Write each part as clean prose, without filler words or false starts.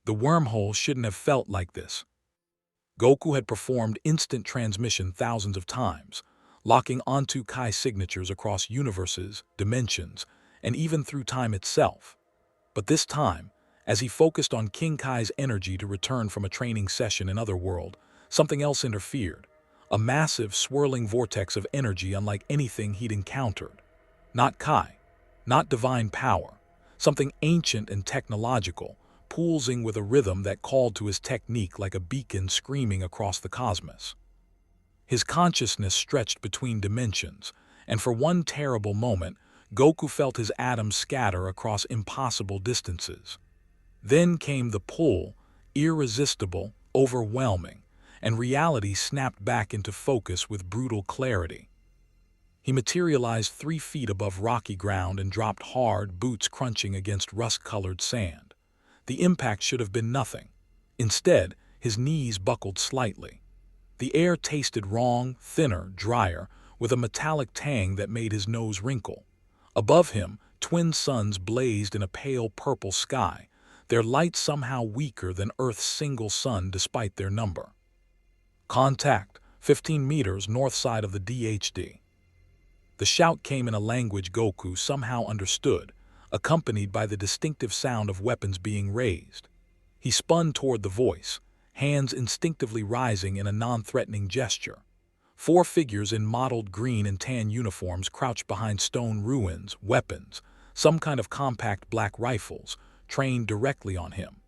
The wormhole shouldn't have felt like this. Goku had performed instant transmission thousands of times, locking onto Kai's signatures across universes, dimensions, and even through time itself. But this time, as he focused on King Kai's energy to return from a training session in Otherworld, something else interfered. A massive, swirling vortex of energy unlike anything he'd encountered. Not Kai, not divine power, something ancient and technological, pulsing with a rhythm that called to his technique like a beacon screaming across the cosmos. His consciousness stretched between dimensions, and for one terrible moment, Goku felt his atoms scatter across impossible distances. Then came the pull, irresistible, overwhelming, and reality snapped back into focus with brutal clarity. He materialized 3 feet above rocky ground and dropped hard, boots crunching against rust-colored sand. The impact should have been nothing. Instead, his knees buckled slightly. The air tasted wrong, thinner, drier, with a metallic tang that made his nose wrinkle. Above him, twin suns blazed in a pale purple sky, their light somehow weaker than Earth's single sun despite their number. Contact, 15 meters north side of the DHD. The shout came in a language Goku somehow understood, accompanied by the distinctive sound of weapons being raised. He spun toward the voice, hands instinctively rising in a non-threatening gesture. 4 figures in mottled green and tan uniforms crouched behind stone ruins, weapons, some kind of compact black rifles, trained directly on him.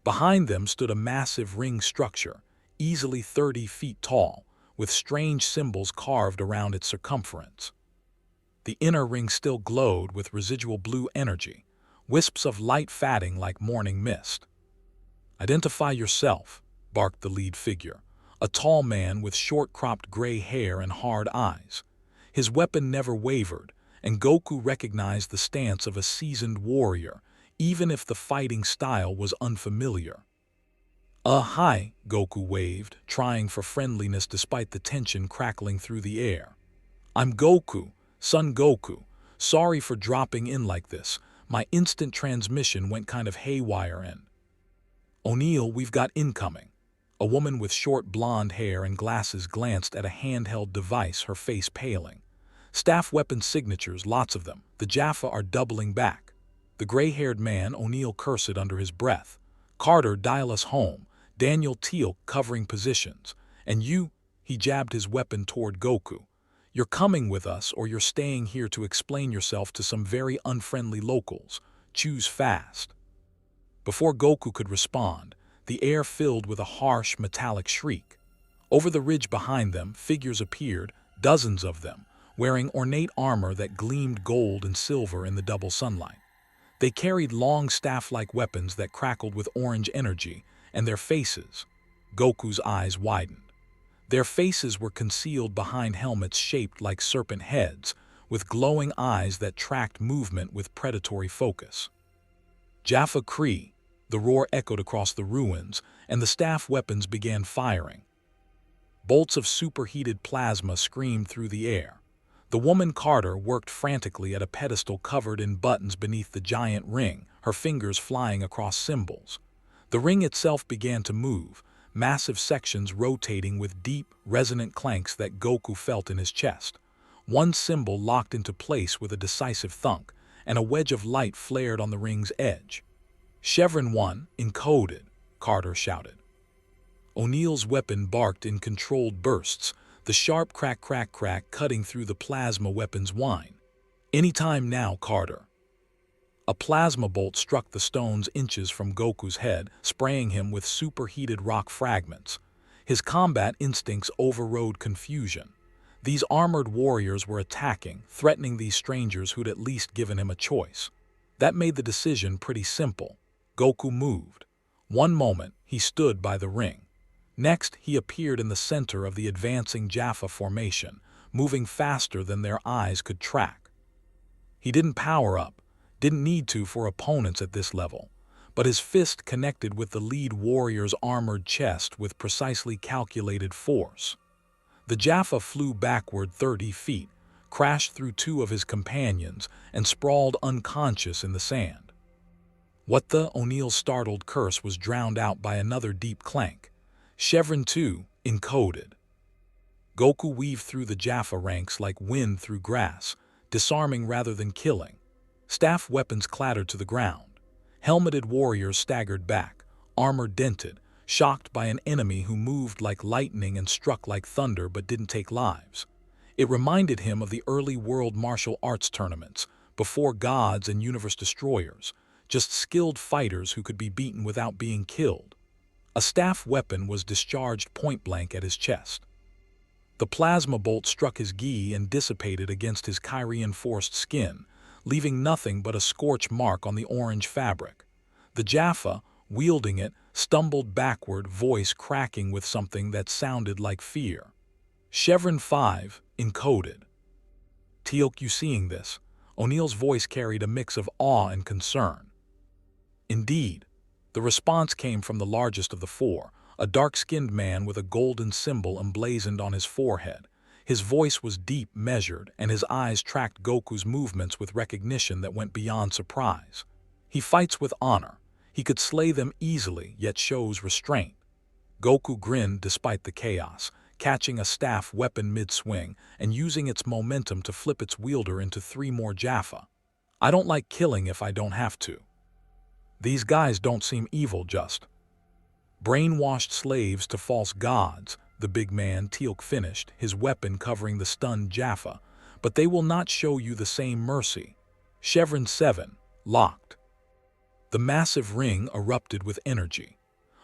Behind them stood a massive ring structure, easily 30 feet tall, with strange symbols carved around its circumference. The inner ring still glowed with residual blue energy, wisps of light fatting like morning mist. "Identify yourself," barked the lead figure, a tall man with short-cropped gray hair and hard eyes. His weapon never wavered, and Goku recognized the stance of a seasoned warrior, even if the fighting style was unfamiliar. Hi," Goku waved, trying for friendliness despite the tension crackling through the air. "I'm Goku, Son Goku. Sorry for dropping in like this. My instant transmission went kind of haywire and—" "O'Neill, we've got incoming." A woman with short blonde hair and glasses glanced at a handheld device, her face paling. "Staff weapon signatures, lots of them. The Jaffa are doubling back." The gray-haired man, O'Neill, cursed under his breath. "Carter, dial us home. Daniel Teal covering positions. And you," he jabbed his weapon toward Goku. "You're coming with us or you're staying here to explain yourself to some very unfriendly locals. Choose fast." Before Goku could respond, the air filled with a harsh, metallic shriek. Over the ridge behind them, figures appeared, dozens of them, wearing ornate armor that gleamed gold and silver in the double sunlight. They carried long staff-like weapons that crackled with orange energy, and their faces— Goku's eyes widened. Their faces were concealed behind helmets shaped like serpent heads, with glowing eyes that tracked movement with predatory focus. "Jaffa Kree!" The roar echoed across the ruins, and the staff weapons began firing. Bolts of superheated plasma screamed through the air. The woman Carter worked frantically at a pedestal covered in buttons beneath the giant ring, her fingers flying across symbols. The ring itself began to move, massive sections rotating with deep, resonant clanks that Goku felt in his chest. One symbol locked into place with a decisive thunk, and a wedge of light flared on the ring's edge. "Chevron 1, encoded," Carter shouted. O'Neill's weapon barked in controlled bursts, the sharp crack cutting through the plasma weapon's whine. "Anytime now, Carter." A plasma bolt struck the stones inches from Goku's head, spraying him with superheated rock fragments. His combat instincts overrode confusion. These armored warriors were attacking, threatening these strangers who'd at least given him a choice. That made the decision pretty simple. Goku moved. One moment, he stood by the ring. Next, he appeared in the center of the advancing Jaffa formation, moving faster than their eyes could track. He didn't power up, didn't need to for opponents at this level, but his fist connected with the lead warrior's armored chest with precisely calculated force. The Jaffa flew backward 30 feet, crashed through 2 of his companions, and sprawled unconscious in the sand. What the O'Neill's startled curse was drowned out by another deep clank. Chevron 2, encoded. Goku weaved through the Jaffa ranks like wind through grass, disarming rather than killing. Staff weapons clattered to the ground. Helmeted warriors staggered back, armor dented, shocked by an enemy who moved like lightning and struck like thunder but didn't take lives. It reminded him of the early world martial arts tournaments, before gods and universe destroyers, just skilled fighters who could be beaten without being killed. A staff weapon was discharged point-blank at his chest. The plasma bolt struck his gi and dissipated against his chi-reinforced skin, leaving nothing but a scorch mark on the orange fabric. The Jaffa, wielding it, stumbled backward, voice cracking with something that sounded like fear. Chevron 5, encoded. Teal'c, you seeing this? O'Neill's voice carried a mix of awe and concern. Indeed, the response came from the largest of the four, a dark-skinned man with a golden symbol emblazoned on his forehead. His voice was deep, measured, and his eyes tracked Goku's movements with recognition that went beyond surprise. He fights with honor. He could slay them easily, yet shows restraint. Goku grinned despite the chaos, catching a staff weapon mid-swing and using its momentum to flip its wielder into 3 more Jaffa. I don't like killing if I don't have to. These guys don't seem evil, just brainwashed slaves to false gods, the big man Teal'c finished, his weapon covering the stunned Jaffa, but they will not show you the same mercy. Chevron 7, locked. The massive ring erupted with energy.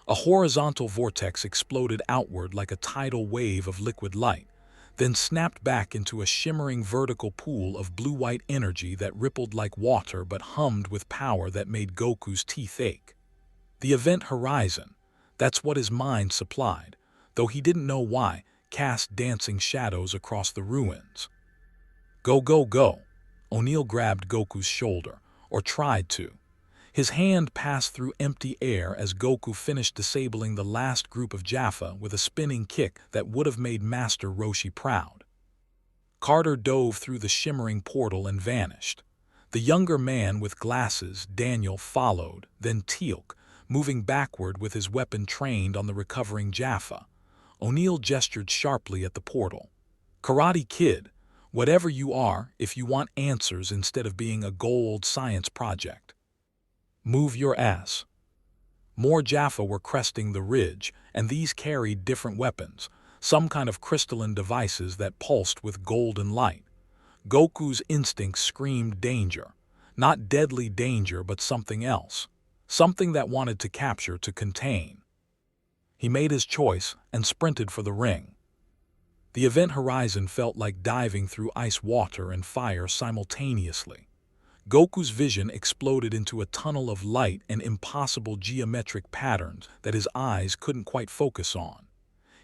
A horizontal vortex exploded outward like a tidal wave of liquid light, then snapped back into a shimmering vertical pool of blue-white energy that rippled like water but hummed with power that made Goku's teeth ache. The event Horizon, that's what his mind supplied, though he didn't know why, cast dancing shadows across the ruins. Go, go, go! O'Neill grabbed Goku's shoulder, or tried to. His hand passed through empty air as Goku finished disabling the last group of Jaffa with a spinning kick that would have made Master Roshi proud. Carter dove through the shimmering portal and vanished. The younger man with glasses, Daniel, followed, then Teal'c, moving backward with his weapon trained on the recovering Jaffa. O'Neill gestured sharply at the portal. Karate Kid, whatever you are, if you want answers instead of being a gold science project, move your ass. More Jaffa were cresting the ridge, and these carried different weapons, some kind of crystalline devices that pulsed with golden light. Goku's instincts screamed danger. Not deadly danger, but something else. Something that wanted to capture, to contain. He made his choice and sprinted for the ring. The event Horizon felt like diving through ice, water, and fire simultaneously. Goku's vision exploded into a tunnel of light and impossible geometric patterns that his eyes couldn't quite focus on.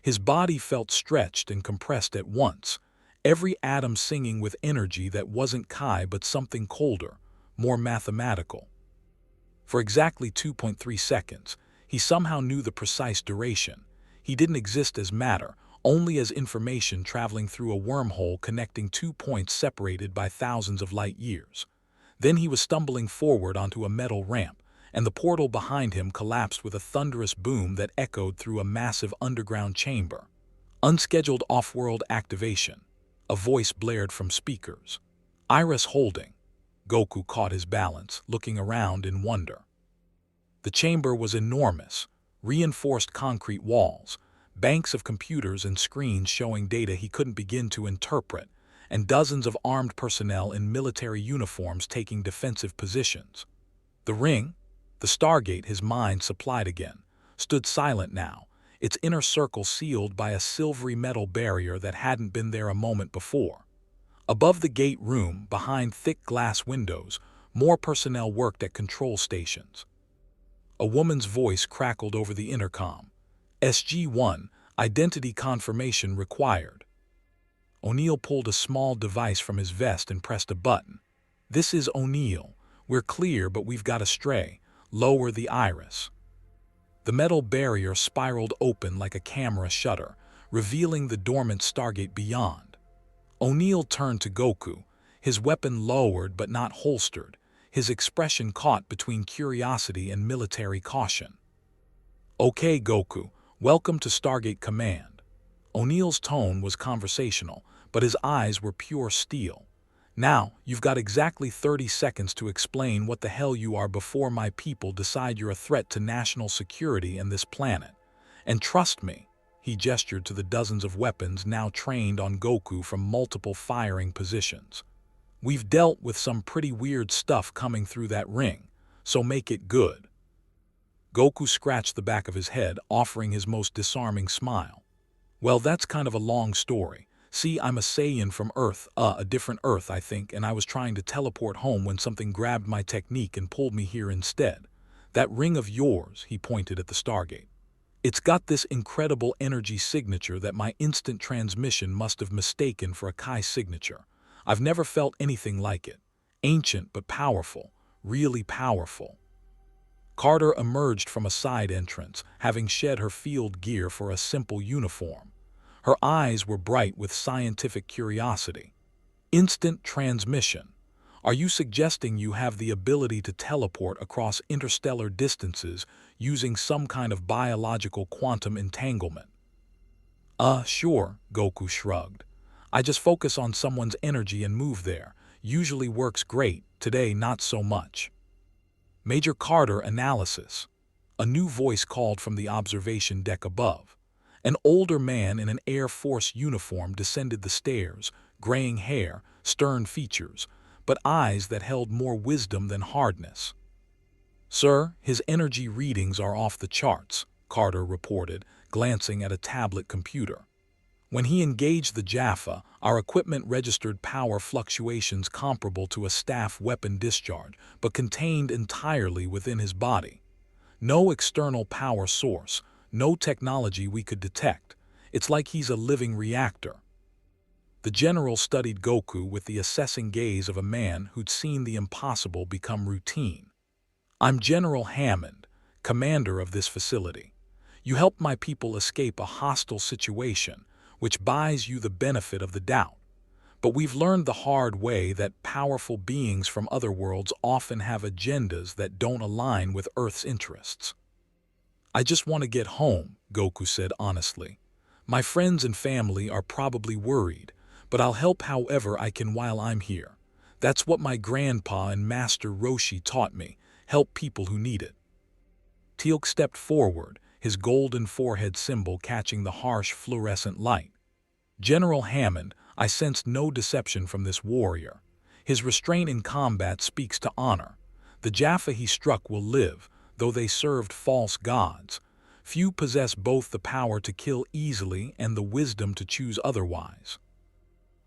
His body felt stretched and compressed at once, every atom singing with energy that wasn't Kai but something colder, more mathematical. For exactly 2.3 seconds, he somehow knew the precise duration. He didn't exist as matter, only as information traveling through a wormhole connecting 2 points separated by thousands of light years. Then he was stumbling forward onto a metal ramp, and the portal behind him collapsed with a thunderous boom that echoed through a massive underground chamber. Unscheduled off-world activation. A voice blared from speakers. Iris holding. Goku caught his balance, looking around in wonder. The chamber was enormous, reinforced concrete walls, banks of computers and screens showing data he couldn't begin to interpret, and dozens of armed personnel in military uniforms taking defensive positions. The ring, the Stargate his mind supplied again, stood silent now, its inner circle sealed by a silvery metal barrier that hadn't been there a moment before. Above the gate room, behind thick glass windows, more personnel worked at control stations. A woman's voice crackled over the intercom. SG-1, identity confirmation required. O'Neill pulled a small device from his vest and pressed a button. This is O'Neill. We're clear, but we've got a stray. Lower the iris. The metal barrier spiraled open like a camera shutter, revealing the dormant Stargate beyond. O'Neill turned to Goku, his weapon lowered but not holstered, his expression caught between curiosity and military caution. "Okay, Goku, welcome to Stargate Command." O'Neill's tone was conversational, but his eyes were pure steel. "Now, you've got exactly 30 seconds to explain what the hell you are before my people decide you're a threat to national security and this planet. And trust me," he gestured to the dozens of weapons now trained on Goku from multiple firing positions. "We've dealt with some pretty weird stuff coming through that ring, so make it good." Goku scratched the back of his head, offering his most disarming smile. "Well, that's kind of a long story. See, I'm a Saiyan from Earth, a different Earth, I think, and I was trying to teleport home when something grabbed my technique and pulled me here instead. That ring of yours," he pointed at the Stargate. "It's got this incredible energy signature that my instant transmission must have mistaken for a Kai signature. I've never felt anything like it. Ancient but powerful, really powerful." Carter emerged from a side entrance, having shed her field gear for a simple uniform. Her eyes were bright with scientific curiosity. "Instant transmission. Are you suggesting you have the ability to teleport across interstellar distances using some kind of biological quantum entanglement?" Sure," Goku shrugged. "I just focus on someone's energy and move there. Usually works great, today not so much." "Major Carter, analysis." A new voice called from the observation deck above. An older man in an Air Force uniform descended the stairs, graying hair, stern features, but eyes that held more wisdom than hardness. "Sir, his energy readings are off the charts," Carter reported, glancing at a tablet computer. "When he engaged the Jaffa, our equipment registered power fluctuations comparable to a staff weapon discharge, but contained entirely within his body. No external power source, no technology we could detect. It's like he's a living reactor." The general studied Goku with the assessing gaze of a man who'd seen the impossible become routine. "I'm General Hammond, commander of this facility. You helped my people escape a hostile situation, which buys you the benefit of the doubt. But we've learned the hard way that powerful beings from other worlds often have agendas that don't align with Earth's interests." "I just want to get home," Goku said honestly. "My friends and family are probably worried, but I'll help however I can while I'm here. That's what my grandpa and Master Roshi taught me, help people who need it." Teal'c stepped forward, his golden forehead symbol catching the harsh fluorescent light. "General Hammond, I sensed no deception from this warrior. His restraint in combat speaks to honor. The Jaffa he struck will live, though they served false gods. Few possess both the power to kill easily and the wisdom to choose otherwise."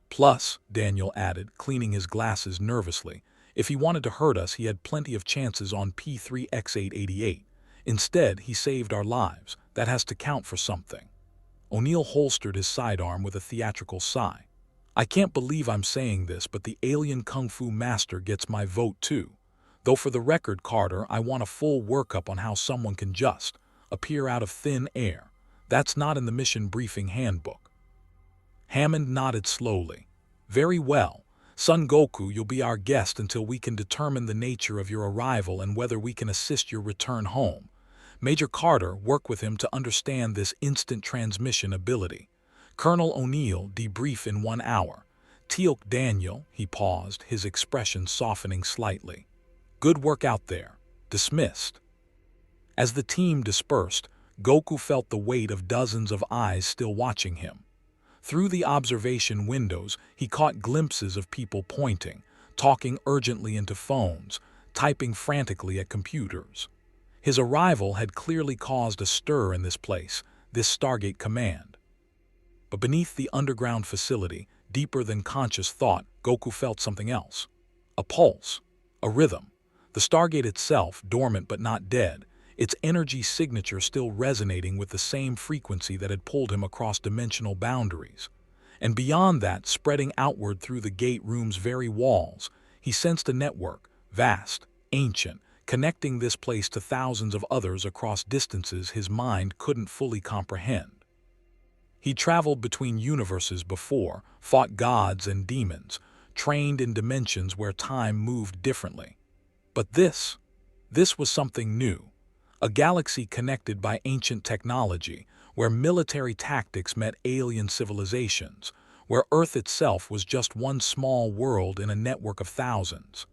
"Plus," Daniel added, cleaning his glasses nervously, "if he wanted to hurt us, he had plenty of chances on P3X888. Instead, he saved our lives. That has to count for something." O'Neill holstered his sidearm with a theatrical sigh. "I can't believe I'm saying this, but the alien kung fu master gets my vote too. Though for the record, Carter, I want a full workup on how someone can just appear out of thin air. That's not in the mission briefing handbook." Hammond nodded slowly. "Very well. Son Goku, you'll be our guest until we can determine the nature of your arrival and whether we can assist your return home. Major Carter, work with him to understand this instant transmission ability. Colonel O'Neill, debrief in 1 hour. Teal'c Daniel," he paused, his expression softening slightly. "Good work out there. Dismissed." As the team dispersed, Goku felt the weight of dozens of eyes still watching him. Through the observation windows, he caught glimpses of people pointing, talking urgently into phones, typing frantically at computers. His arrival had clearly caused a stir in this place, this Stargate command. But beneath the underground facility, deeper than conscious thought, Goku felt something else. A pulse, a rhythm. The Stargate itself, dormant but not dead, its energy signature still resonating with the same frequency that had pulled him across dimensional boundaries. And beyond that, spreading outward through the gate room's very walls, he sensed a network, vast, ancient, connecting this place to thousands of others across distances his mind couldn't fully comprehend. He traveled between universes before, fought gods and demons, trained in dimensions where time moved differently. But this was something new. A galaxy connected by ancient technology, where military tactics met alien civilizations, where Earth itself was just one small world in a network of thousands.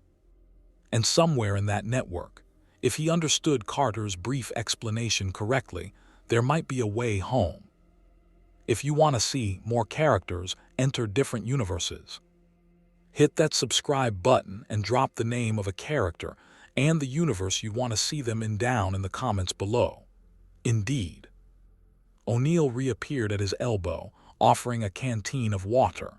And somewhere in that network, if he understood Carter's brief explanation correctly, there might be a way home. If you want to see more characters enter different universes, hit that subscribe button and drop the name of a character and the universe you want to see them in down in the comments below. Indeed. O'Neill reappeared at his elbow, offering a canteen of water.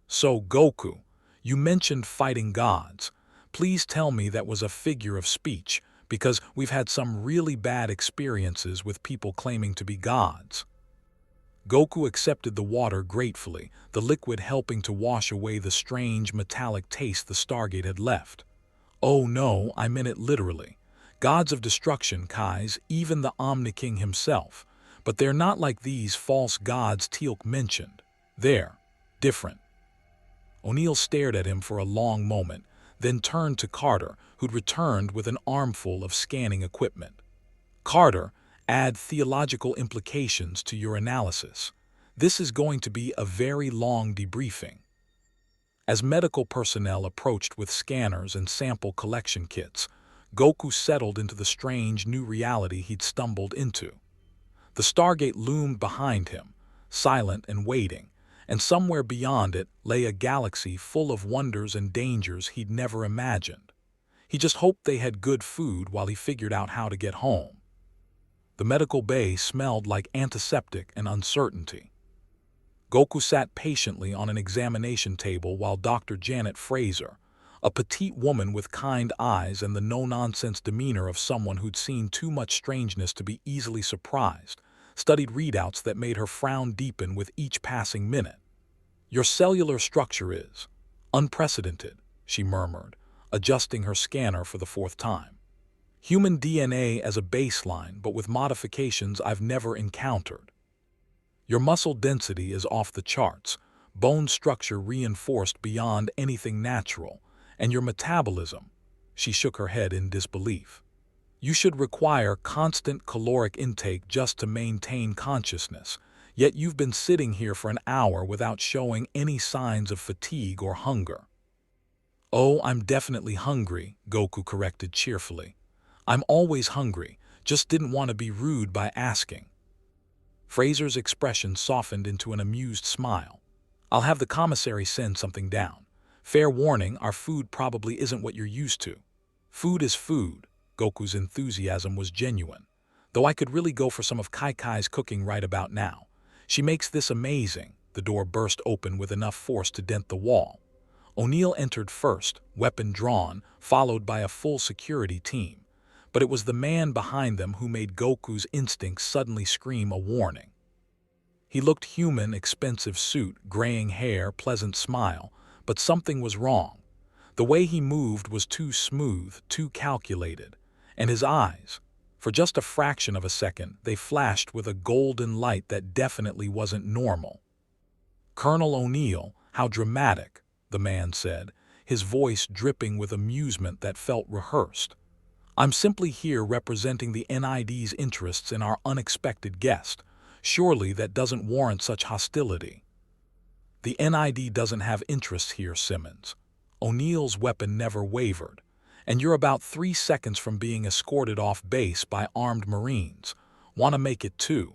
So, Goku, you mentioned fighting gods. Please tell me that was a figure of speech, because we've had some really bad experiences with people claiming to be gods. Goku accepted the water gratefully, the liquid helping to wash away the strange metallic taste the Stargate had left. Oh no, I meant it literally. Gods of destruction, Kais, even the Omni King himself. But they're not like these false gods Teal'c mentioned. They're different. O'Neill stared at him for a long moment, then turned to Carter, who'd returned with an armful of scanning equipment. Carter, add theological implications to your analysis. This is going to be a very long debriefing. As medical personnel approached with scanners and sample collection kits, Goku settled into the strange new reality he'd stumbled into. The Stargate loomed behind him, silent and waiting, and somewhere beyond it lay a galaxy full of wonders and dangers he'd never imagined. He just hoped they had good food while he figured out how to get home. The medical bay smelled like antiseptic and uncertainty. Goku sat patiently on an examination table while Dr. Janet Fraser, a petite woman with kind eyes and the no-nonsense demeanor of someone who'd seen too much strangeness to be easily surprised, studied readouts that made her frown deepen with each passing minute. Your cellular structure is unprecedented, she murmured, adjusting her scanner for the fourth time. Human DNA as a baseline, but with modifications I've never encountered. Your muscle density is off the charts, bone structure reinforced beyond anything natural, and your metabolism, she shook her head in disbelief. You should require constant caloric intake just to maintain consciousness, yet you've been sitting here for an hour without showing any signs of fatigue or hunger. Oh, I'm definitely hungry, Goku corrected cheerfully. I'm always hungry, just didn't want to be rude by asking. Fraser's expression softened into an amused smile. I'll have the commissary send something down. Fair warning, our food probably isn't what you're used to. Food is food. Goku's enthusiasm was genuine. Though I could really go for some of Kai's cooking right about now. She makes this amazing. The door burst open with enough force to dent the wall. O'Neill entered first, weapon drawn, followed by a full security team. But it was the man behind them who made Goku's instincts suddenly scream a warning. He looked human, expensive suit, graying hair, pleasant smile, but something was wrong. The way he moved was too smooth, too calculated, and his eyes, for just a fraction of a second, they flashed with a golden light that definitely wasn't normal. Colonel O'Neill, how dramatic, the man said, his voice dripping with amusement that felt rehearsed. I'm simply here representing the NID's interests in our unexpected guest. Surely that doesn't warrant such hostility. The NID doesn't have interests here, Simmons. O'Neill's weapon never wavered, and you're about 3 seconds from being escorted off base by armed Marines. Want to make it too?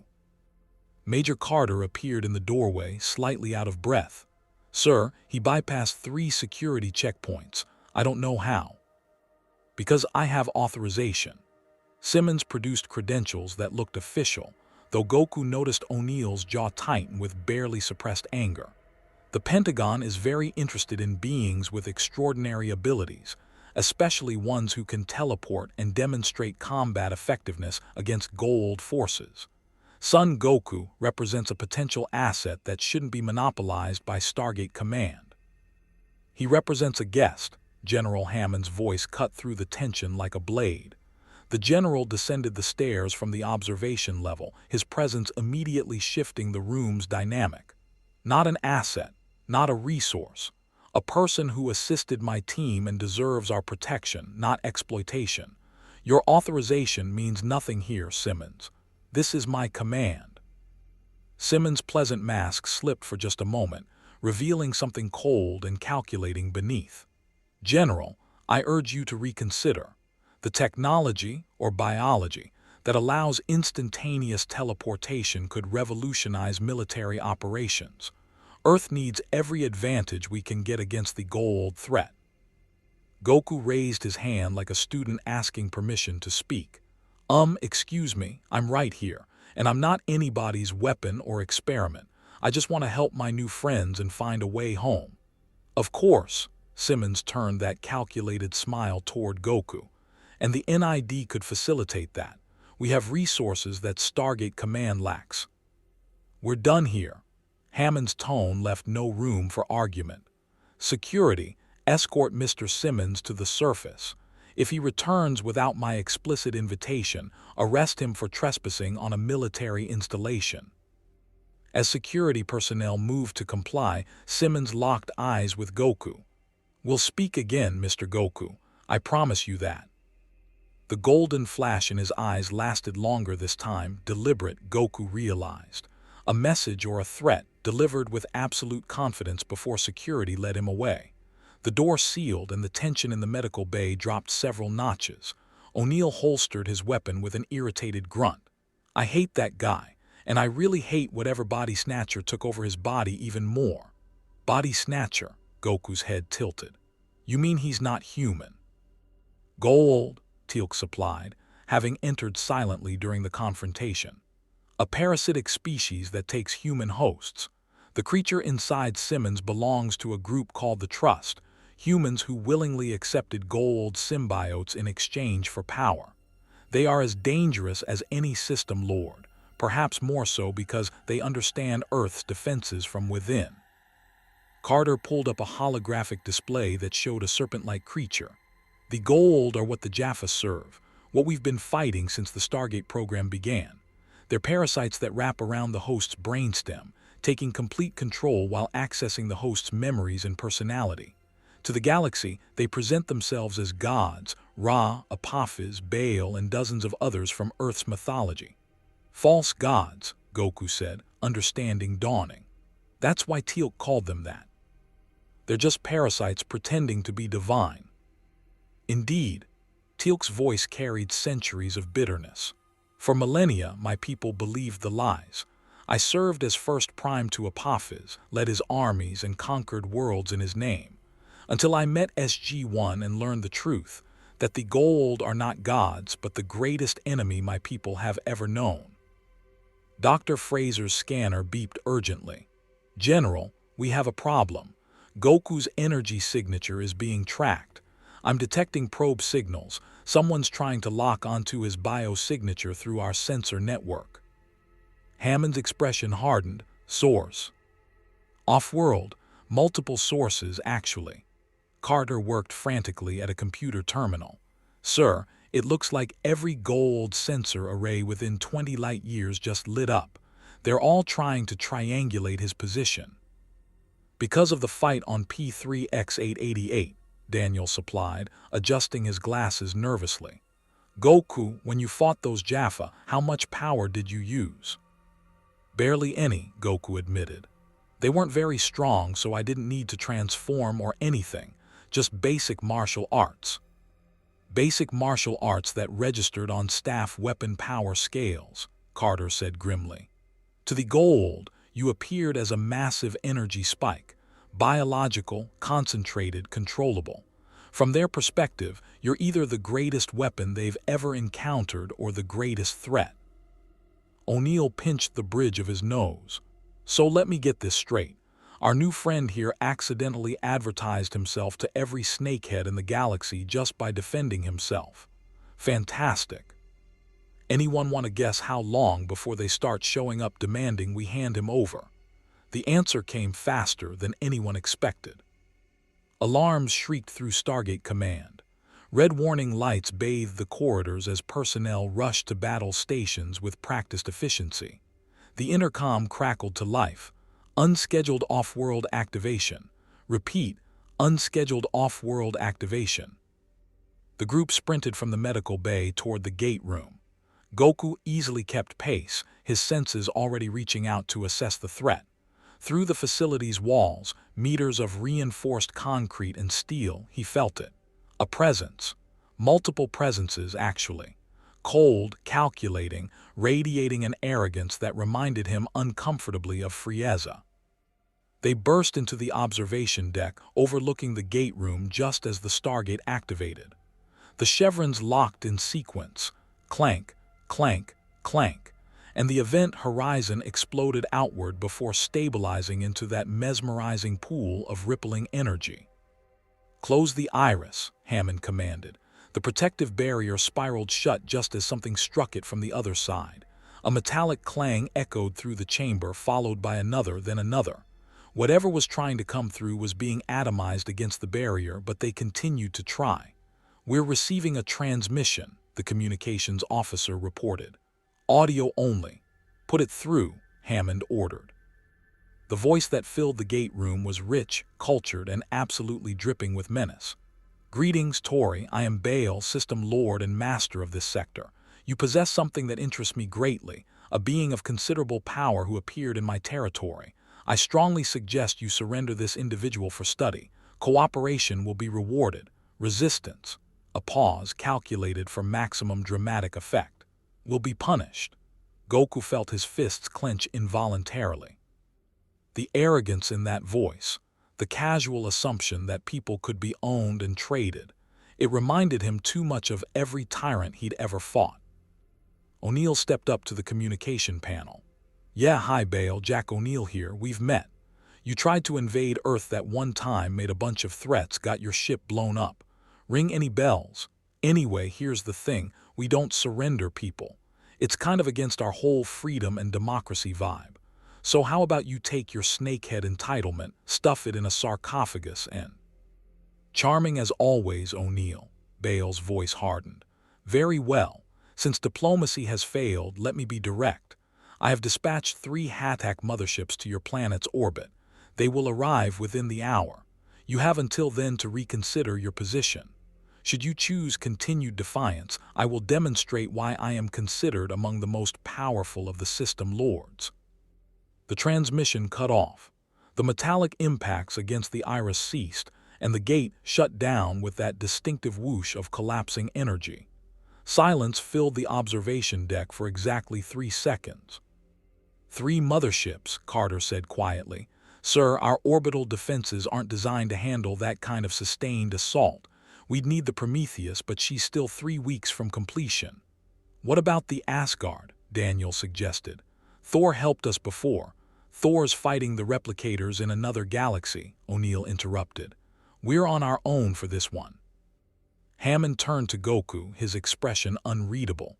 Major Carter appeared in the doorway, slightly out of breath. Sir, he bypassed 3 security checkpoints. I don't know how. Because I have authorization. Simmons produced credentials that looked official, though Goku noticed O'Neill's jaw tighten with barely suppressed anger. The Pentagon is very interested in beings with extraordinary abilities, especially ones who can teleport and demonstrate combat effectiveness against gold forces. Son Goku represents a potential asset that shouldn't be monopolized by Stargate Command. He represents a guest. General Hammond's voice cut through the tension like a blade. The general descended the stairs from the observation level, his presence immediately shifting the room's dynamic. Not an asset, not a resource. A person who assisted my team and deserves our protection, not exploitation. Your authorization means nothing here, Simmons. This is my command." Simmons' pleasant mask slipped for just a moment, revealing something cold and calculating beneath. "General, I urge you to reconsider. The technology, or biology, that allows instantaneous teleportation could revolutionize military operations. Earth needs every advantage we can get against the Goa'uld threat." Goku raised his hand like a student asking permission to speak. Excuse me, I'm right here, and I'm not anybody's weapon or experiment. I just want to help my new friends and find a way home." "Of course," Simmons turned that calculated smile toward Goku. "And the NID could facilitate that. We have resources that Stargate Command lacks." "We're done here." Hammond's tone left no room for argument. "Security, escort Mr. Simmons to the surface. If he returns without my explicit invitation, arrest him for trespassing on a military installation." As security personnel moved to comply, Simmons locked eyes with Goku. "We'll speak again, Mr. Goku. I promise you that." The golden flash in his eyes lasted longer this time, deliberate, Goku realized. A message or a threat delivered with absolute confidence before security led him away. The door sealed and the tension in the medical bay dropped several notches. O'Neill holstered his weapon with an irritated grunt. "I hate that guy, and I really hate whatever body snatcher took over his body even more." "Body snatcher," Goku's head tilted. "You mean he's not human?" "Goa'uld," Teal'c supplied, having entered silently during the confrontation. "A parasitic species that takes human hosts. The creature inside Simmons belongs to a group called the Trust, humans who willingly accepted Goa'uld symbiotes in exchange for power. They are as dangerous as any System Lord, perhaps more so because they understand Earth's defenses from within." Carter pulled up a holographic display that showed a serpent-like creature. "The Goa'uld are what the Jaffa serve, what we've been fighting since the Stargate program began. They're parasites that wrap around the host's brainstem, taking complete control while accessing the host's memories and personality. To the galaxy, they present themselves as gods, Ra, Apophis, Baal, and dozens of others from Earth's mythology." "False gods," Goku said, understanding dawning. "That's why Teal'c called them that. They're just parasites pretending to be divine." "Indeed." Teal'c's voice carried centuries of bitterness. "For millennia, my people believed the lies. I served as first prime to Apophis, led his armies, and conquered worlds in his name. Until I met SG-1 and learned the truth, that the Goa'uld are not gods, but the greatest enemy my people have ever known." Dr. Fraser's scanner beeped urgently. "General, we have a problem. Goku's energy signature is being tracked. I'm detecting probe signals. Someone's trying to lock onto his biosignature through our sensor network." Hammond's expression hardened. "Source?" "Off-world. Multiple sources, actually." Carter worked frantically at a computer terminal. "Sir, it looks like every Goa'uld sensor array within 20 light-years just lit up. They're all trying to triangulate his position." "Because of the fight on P3X888, Daniel supplied, adjusting his glasses nervously. "Goku, when you fought those Jaffa, how much power did you use?" "Barely any," Goku admitted. "They weren't very strong, so I didn't need to transform or anything. Just basic martial arts." "Basic martial arts that registered on staff weapon power scales," Carter said grimly. "To the Goa'uld, you appeared as a massive energy spike, biological, concentrated, controllable. From their perspective, you're either the greatest weapon they've ever encountered or the greatest threat." O'Neill pinched the bridge of his nose. "So let me get this straight. Our new friend here accidentally advertised himself to every snakehead in the galaxy just by defending himself. Fantastic. Anyone want to guess how long before they start showing up demanding we hand him over?" The answer came faster than anyone expected. Alarms shrieked through Stargate Command. Red warning lights bathed the corridors as personnel rushed to battle stations with practiced efficiency. The intercom crackled to life. "Unscheduled off-world activation. Repeat, unscheduled off-world activation. The group sprinted from the medical bay toward the gate room. Goku easily kept pace, his senses already reaching out to assess the threat. Through the facility's walls, meters of reinforced concrete and steel, he felt it. A presence. Multiple presences, actually. Cold, calculating, radiating an arrogance that reminded him uncomfortably of Frieza. They burst into the observation deck, overlooking the gate room just as the Stargate activated. The chevrons locked in sequence. Clank, clank, clank, and the event horizon exploded outward before stabilizing into that mesmerizing pool of rippling energy. "Close the iris," Hammond commanded. The protective barrier spiraled shut just as something struck it from the other side. A metallic clang echoed through the chamber, followed by another, then another. Whatever was trying to come through was being atomized against the barrier, but they continued to try. "We're receiving a transmission," the communications officer reported. "Audio only." "Put it through," Hammond ordered. The voice that filled the gate room was rich, cultured, and absolutely dripping with menace. "Greetings, Tori. I am Baal, System Lord and Master of this sector. You possess something that interests me greatly, a being of considerable power who appeared in my territory. I strongly suggest you surrender this individual for study. Cooperation will be rewarded. Resistance," a pause calculated for maximum dramatic effect, "will be punished." Goku felt his fists clench involuntarily. The arrogance in that voice, the casual assumption that people could be owned and traded, it reminded him too much of every tyrant he'd ever fought. O'Neill stepped up to the communication panel. "Yeah, hi Baal, Jack O'Neill here, we've met. You tried to invade Earth that one time, made a bunch of threats, got your ship blown up. Ring any bells? Anyway, here's the thing, we don't surrender people. It's kind of against our whole freedom and democracy vibe. So how about you take your snakehead entitlement, stuff it in a sarcophagus and—" "Charming as always, O'Neill," Baal's voice hardened. "Very well. Since diplomacy has failed, let me be direct. I have dispatched 3 Hatak motherships to your planet's orbit. They will arrive within the hour. You have until then to reconsider your position. Should you choose continued defiance, I will demonstrate why I am considered among the most powerful of the System Lords." The transmission cut off. The metallic impacts against the iris ceased, and the gate shut down with that distinctive whoosh of collapsing energy. Silence filled the observation deck for exactly 3 seconds. 3 motherships, Carter said quietly. "Sir, our orbital defenses aren't designed to handle that kind of sustained assault. We'd need the Prometheus, but she's still 3 weeks from completion." "What about the Asgard?" Daniel suggested. "Thor helped us before." "Thor's fighting the replicators in another galaxy," O'Neill interrupted. "We're on our own for this one." Hammond turned to Goku, his expression unreadable.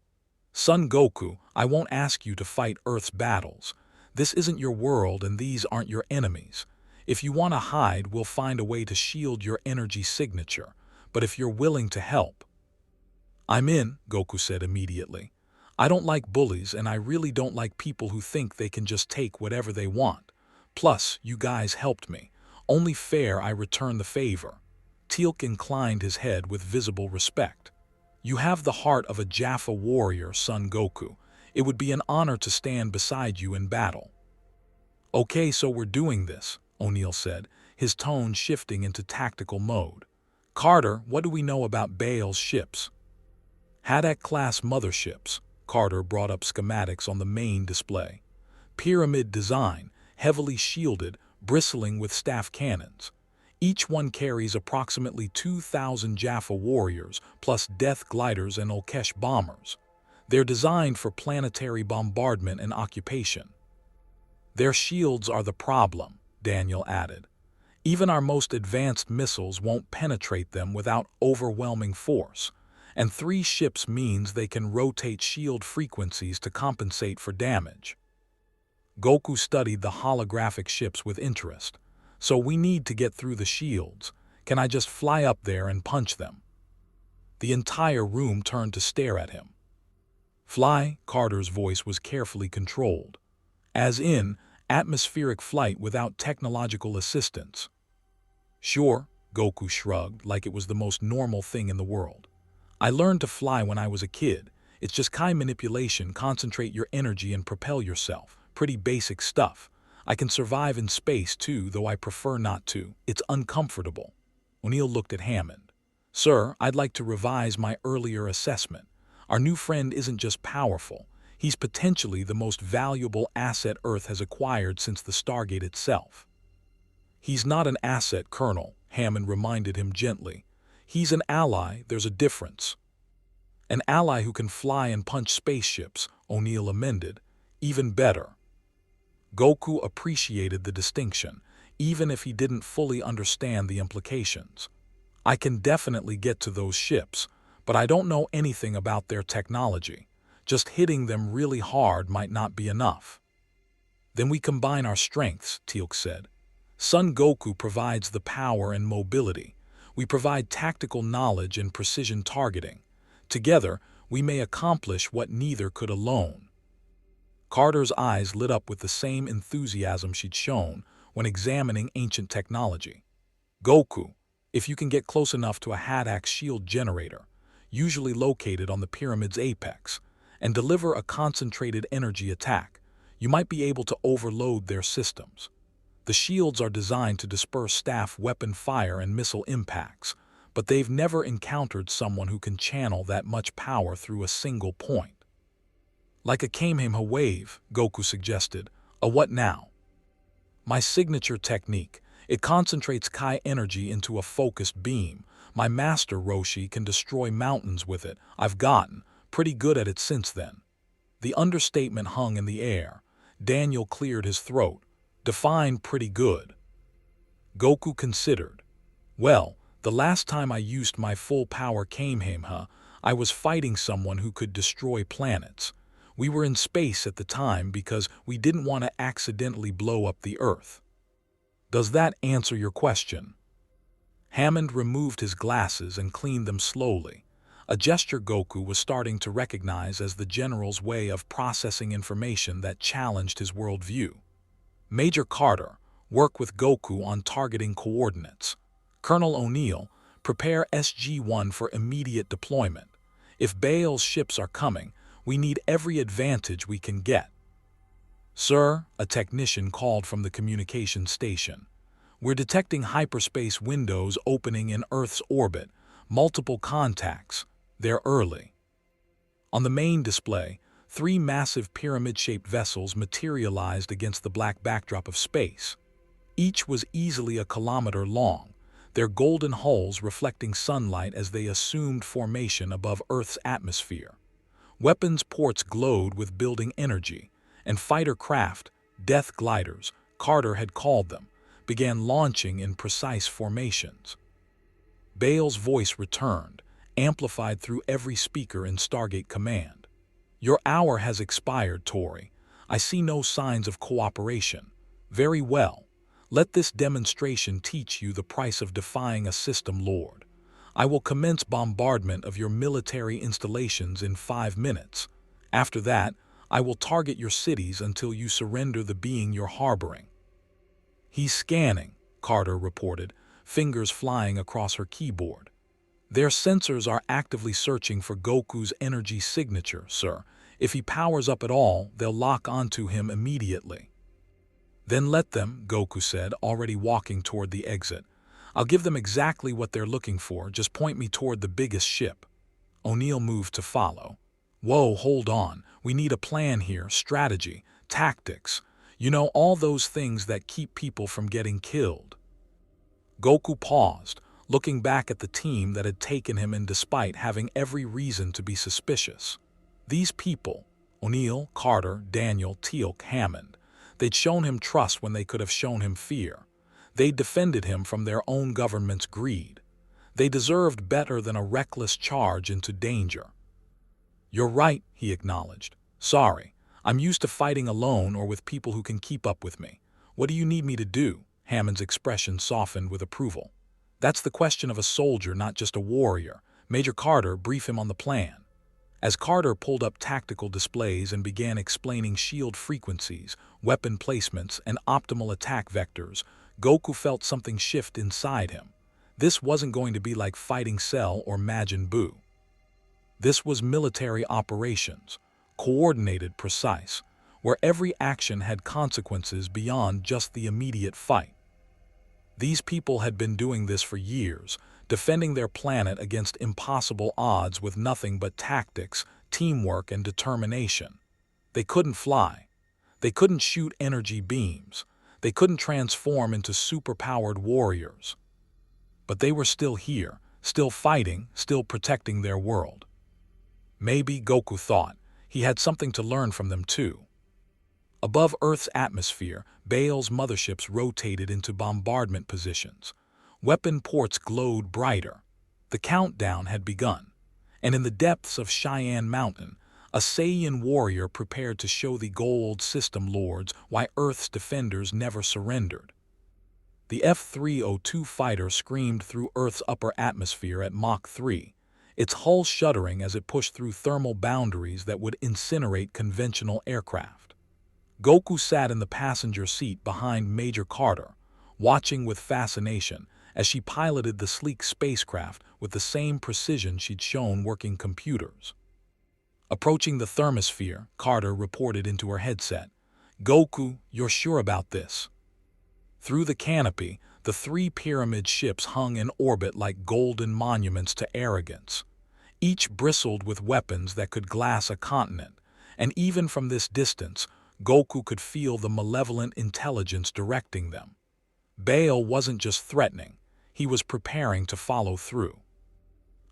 "Son Goku, I won't ask you to fight Earth's battles. This isn't your world and these aren't your enemies. If you want to hide, we'll find a way to shield your energy signature. But if you're willing to help—" "I'm in," Goku said immediately. "I don't like bullies, and I really don't like people who think they can just take whatever they want. Plus, you guys helped me. Only fair I return the favor." Teal'c inclined his head with visible respect. "You have the heart of a Jaffa warrior, son Goku. It would be an honor to stand beside you in battle." "Okay, so we're doing this," O'Neill said, his tone shifting into tactical mode. "Carter, what do we know about Baal's ships?" "Hadak-class motherships." Carter brought up schematics on the main display. "Pyramid design, heavily shielded, bristling with staff cannons. Each one carries approximately 2,000 Jaffa warriors, plus death gliders and Olkesh bombers. They're designed for planetary bombardment and occupation." "Their shields are the problem," Daniel added. "Even our most advanced missiles won't penetrate them without overwhelming force. And 3 ships means they can rotate shield frequencies to compensate for damage." Goku studied the holographic ships with interest. "So we need to get through the shields. Can I just fly up there and punch them?" The entire room turned to stare at him. "Fly," Carter's voice was carefully controlled. "As in, atmospheric flight without technological assistance." "Sure," Goku shrugged like it was the most normal thing in the world. I learned to fly when I was a kid. It's just Kai manipulation, concentrate your energy and propel yourself. Pretty basic stuff. I can survive in space too, though I prefer not to. It's uncomfortable. O'Neill looked at Hammond. Sir, I'd like to revise my earlier assessment. Our new friend isn't just powerful. He's potentially the most valuable asset Earth has acquired since the Stargate itself. He's not an asset, Colonel, Hammond reminded him gently. He's an ally, there's a difference. An ally who can fly and punch spaceships, O'Neill amended. Even better. Goku appreciated the distinction, even if he didn't fully understand the implications. I can definitely get to those ships, but I don't know anything about their technology. Just hitting them really hard might not be enough. Then we combine our strengths, Teal'c said. Son Goku provides the power and mobility. We provide tactical knowledge and precision targeting. Together, we may accomplish what neither could alone. Carter's eyes lit up with the same enthusiasm she'd shown when examining ancient technology. Goku, if you can get close enough to a Haddock's shield generator, usually located on the pyramid's apex, and deliver a concentrated energy attack, you might be able to overload their systems. The shields are designed to disperse staff weapon fire and missile impacts, but they've never encountered someone who can channel that much power through a single point. Like a Kamehameha wave, Goku suggested. A what now? My signature technique. It concentrates Kai energy into a focused beam. My master Roshi can destroy mountains with it. I've gotten pretty good at it since then. The understatement hung in the air. Daniel cleared his throat. Define pretty good. Goku considered. Well, the last time I used my full power Kamehameha, I was fighting someone who could destroy planets. We were in space at the time because we didn't want to accidentally blow up the Earth. Does that answer your question? Hammond removed his glasses and cleaned them slowly, a gesture Goku was starting to recognize as the general's way of processing information that challenged his worldview. Major Carter, work with Goku on targeting coordinates. Colonel O'Neill, prepare SG-1 for immediate deployment. If Baal's ships are coming, we need every advantage we can get. Sir, a technician called from the communication station. We're detecting hyperspace windows opening in Earth's orbit, multiple contacts. They're early. On the main display, 3 massive pyramid-shaped vessels materialized against the black backdrop of space. Each was easily a kilometer long, their golden hulls reflecting sunlight as they assumed formation above Earth's atmosphere. Weapons ports glowed with building energy, and fighter craft, death gliders, Carter had called them, began launching in precise formations. Baal's voice returned, amplified through every speaker in Stargate Command. Your hour has expired, Tori. I see no signs of cooperation. Very well. Let this demonstration teach you the price of defying a System Lord. I will commence bombardment of your military installations in 5 minutes. After that, I will target your cities until you surrender the being you're harboring. He's scanning, Carter reported, fingers flying across her keyboard. Their sensors are actively searching for Goku's energy signature, sir. If he powers up at all, they'll lock onto him immediately. Then let them, Goku said, already walking toward the exit. I'll give them exactly what they're looking for, just point me toward the biggest ship. O'Neill moved to follow. Whoa, hold on. We need a plan here, strategy, tactics. You know, all those things that keep people from getting killed. Goku paused, looking back at the team that had taken him in despite having every reason to be suspicious. These people, O'Neill, Carter, Daniel, Teal'c, Hammond, they'd shown him trust when they could have shown him fear. They'd defended him from their own government's greed. They deserved better than a reckless charge into danger. You're right, he acknowledged. Sorry, I'm used to fighting alone or with people who can keep up with me. What do you need me to do? Hammond's expression softened with approval. That's the question of a soldier, not just a warrior. Major Carter, brief him on the plan. As Carter pulled up tactical displays and began explaining shield frequencies, weapon placements, and optimal attack vectors, Goku felt something shift inside him. This wasn't going to be like fighting Cell or Majin Buu. This was military operations, coordinated, precise, where every action had consequences beyond just the immediate fight. These people had been doing this for years, defending their planet against impossible odds with nothing but tactics, teamwork, and determination. They couldn't fly. They couldn't shoot energy beams. They couldn't transform into superpowered warriors. But they were still here, still fighting, still protecting their world. Maybe, Goku thought, he had something to learn from them too. Above Earth's atmosphere, Baal's motherships rotated into bombardment positions. Weapon ports glowed brighter. The countdown had begun. And in the depths of Cheyenne Mountain, a Saiyan warrior prepared to show the gold system lords why Earth's defenders never surrendered. The F-302 fighter screamed through Earth's upper atmosphere at Mach 3, its hull shuddering as it pushed through thermal boundaries that would incinerate conventional aircraft. Goku sat in the passenger seat behind Major Carter, watching with fascination as she piloted the sleek spacecraft with the same precision she'd shown working computers. Approaching the thermosphere, Carter reported into her headset, "Goku, you're sure about this?" Through the canopy, the three pyramid ships hung in orbit like golden monuments to arrogance. Each bristled with weapons that could glass a continent, and even from this distance, Goku could feel the malevolent intelligence directing them. Baal wasn't just threatening, he was preparing to follow through.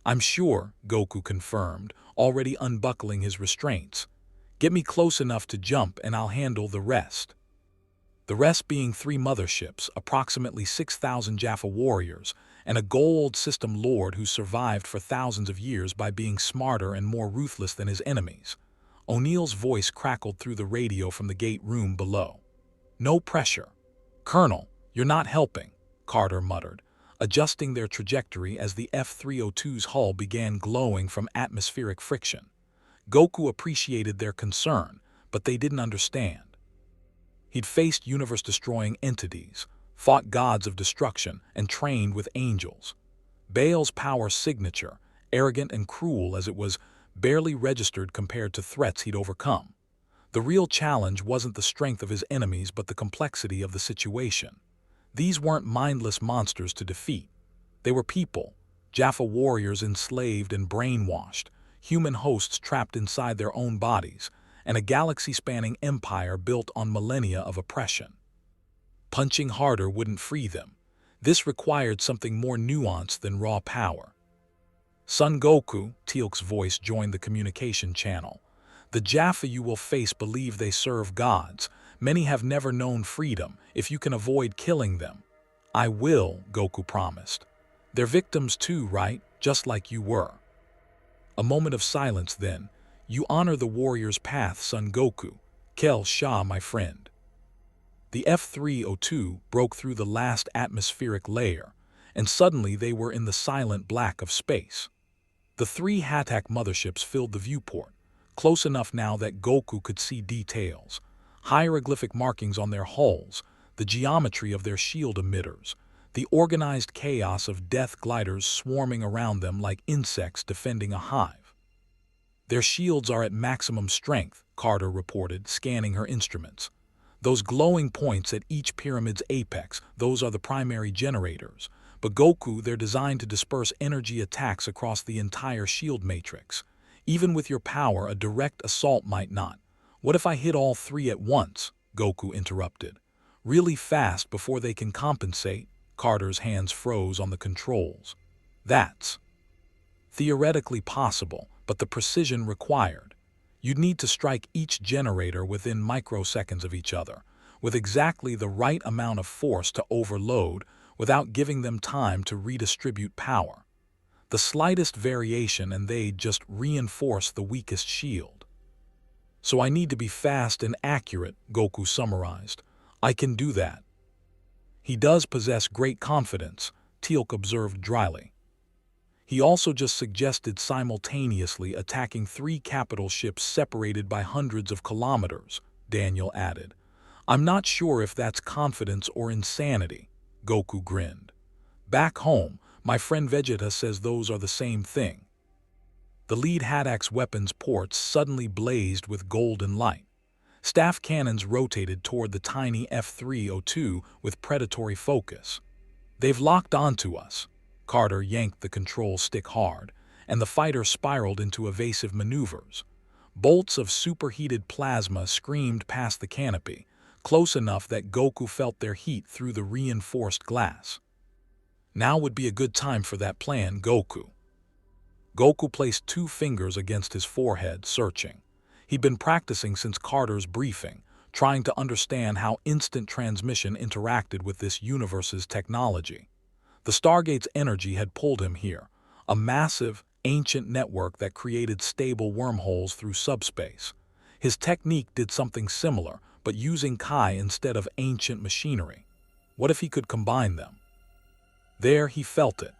"I'm sure," Goku confirmed, already unbuckling his restraints. "Get me close enough to jump and I'll handle the rest." The rest being 3 motherships, approximately 6,000 Jaffa warriors, and a gold system lord who survived for thousands of years by being smarter and more ruthless than his enemies. O'Neill's voice crackled through the radio from the gate room below. "No pressure." "Colonel, you're not helping," Carter muttered, adjusting their trajectory as the F-302's hull began glowing from atmospheric friction. Goku appreciated their concern, but they didn't understand. He'd faced universe-destroying entities, fought gods of destruction, and trained with angels. Baal's power signature, arrogant and cruel as it was, barely registered compared to threats he'd overcome. The real challenge wasn't the strength of his enemies but the complexity of the situation. These weren't mindless monsters to defeat. They were people, Jaffa warriors enslaved and brainwashed, human hosts trapped inside their own bodies, and a galaxy-spanning empire built on millennia of oppression. Punching harder wouldn't free them. This required something more nuanced than raw power. "Son Goku," Teal'c's voice joined the communication channel. "The Jaffa you will face believe they serve gods. Many have never known freedom, if you can avoid killing them." "I will," Goku promised. "They're victims too, right? Just like you were." A moment of silence then. "You honor the warrior's path, son Goku. Kel Shah, my friend." The F-302 broke through the last atmospheric layer, and suddenly they were in the silent black of space. The 3 Hatak motherships filled the viewport, close enough now that Goku could see details. Hieroglyphic markings on their hulls, the geometry of their shield emitters, the organized chaos of death gliders swarming around them like insects defending a hive. "Their shields are at maximum strength," Carter reported, scanning her instruments. "Those glowing points at each pyramid's apex, those are the primary generators. But Goku, they're designed to disperse energy attacks across the entire shield matrix. Even with your power, a direct assault might not." "What if I hit all 3 at once?" Goku interrupted. "Really fast before they can compensate?" Carter's hands froze on the controls. "That's theoretically possible, but the precision required. You'd need to strike each generator within microseconds of each other, with exactly the right amount of force to overload without giving them time to redistribute power. The slightest variation and they'd just reinforce the weakest shield." "So I need to be fast and accurate," Goku summarized. "I can do that." "He does possess great confidence," Teal'c observed dryly. "He also just suggested simultaneously attacking 3 capital ships separated by hundreds of kilometers," Daniel added. "I'm not sure if that's confidence or insanity." Goku grinned. "Back home, My friend Vegeta says those are the same thing. The lead Haddak's weapons ports suddenly blazed with golden light. Staff cannons rotated toward the tiny F-302 with predatory focus. They've locked onto us. Carter yanked the control stick hard, and the fighter spiraled into evasive maneuvers. Bolts of superheated plasma screamed past the canopy, close enough that Goku felt their heat through the reinforced glass. Now would be a good time for that plan, Goku. Goku placed 2 fingers against his forehead, searching. He'd been practicing since Carter's briefing, trying to understand how instant transmission interacted with this universe's technology. The Stargate's energy had pulled him here, a massive, ancient network that created stable wormholes through subspace. His technique did something similar, but using Kai instead of ancient machinery. What if he could combine them? There he felt it.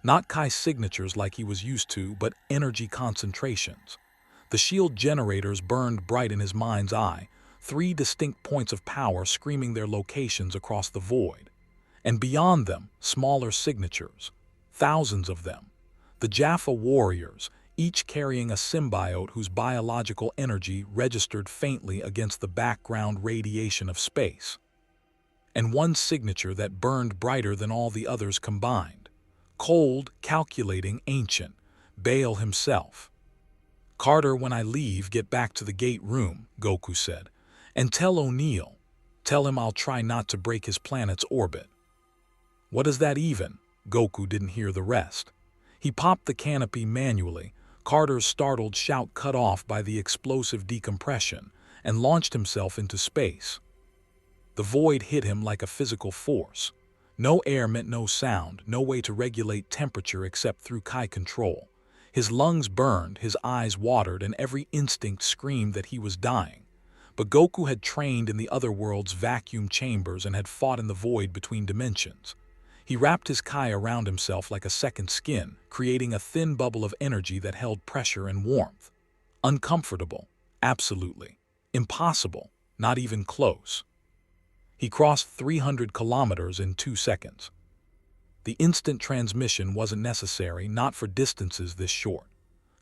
Not Kai's signatures like he was used to, but energy concentrations. The shield generators burned bright in his mind's eye, 3 distinct points of power screaming their locations across the void. And beyond them, smaller signatures, thousands of them. The Jaffa warriors, each carrying a symbiote whose biological energy registered faintly against the background radiation of space. And one signature that burned brighter than all the others combined. Cold, calculating, ancient, Baal himself. "Carter, when I leave, get back to the gate room," Goku said. "And tell O'Neill. Tell him I'll try not to break his planet's orbit." What is that even? Goku didn't hear the rest. He popped the canopy manually, Carter's startled shout cut off by the explosive decompression, and launched himself into space. The void hit him like a physical force. No air meant no sound, no way to regulate temperature except through Kai control. His lungs burned, his eyes watered, and every instinct screamed that he was dying. But Goku had trained in the other world's vacuum chambers and had fought in the void between dimensions. He wrapped his Kai around himself like a second skin, creating a thin bubble of energy that held pressure and warmth. Uncomfortable, absolutely. Impossible, not even close. He crossed 300 kilometers in 2 seconds. The instant transmission wasn't necessary, not for distances this short.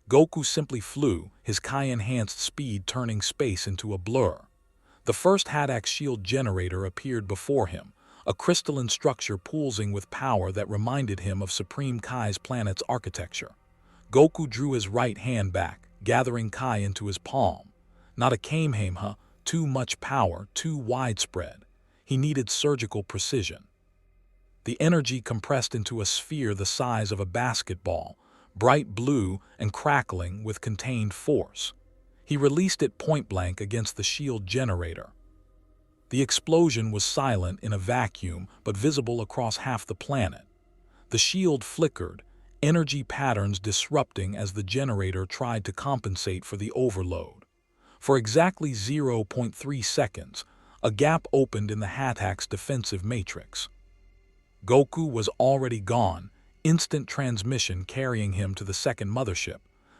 Goku simply flew, his Kai-enhanced speed turning space into a blur. The first Haddock shield generator appeared before him, a crystalline structure pulsing with power that reminded him of Supreme Kai's planet's architecture. Goku drew his right hand back, gathering Kai into his palm. Not a Kamehameha, too much power, too widespread. He needed surgical precision. The energy compressed into a sphere the size of a basketball, bright blue and crackling with contained force. He released it point-blank against the shield generator. The explosion was silent in a vacuum, but visible across half the planet. The shield flickered, energy patterns disrupting as the generator tried to compensate for the overload. For exactly 0.3 seconds, a gap opened in the Haddock's defensive matrix. Goku was already gone, instant transmission carrying him to the second mothership,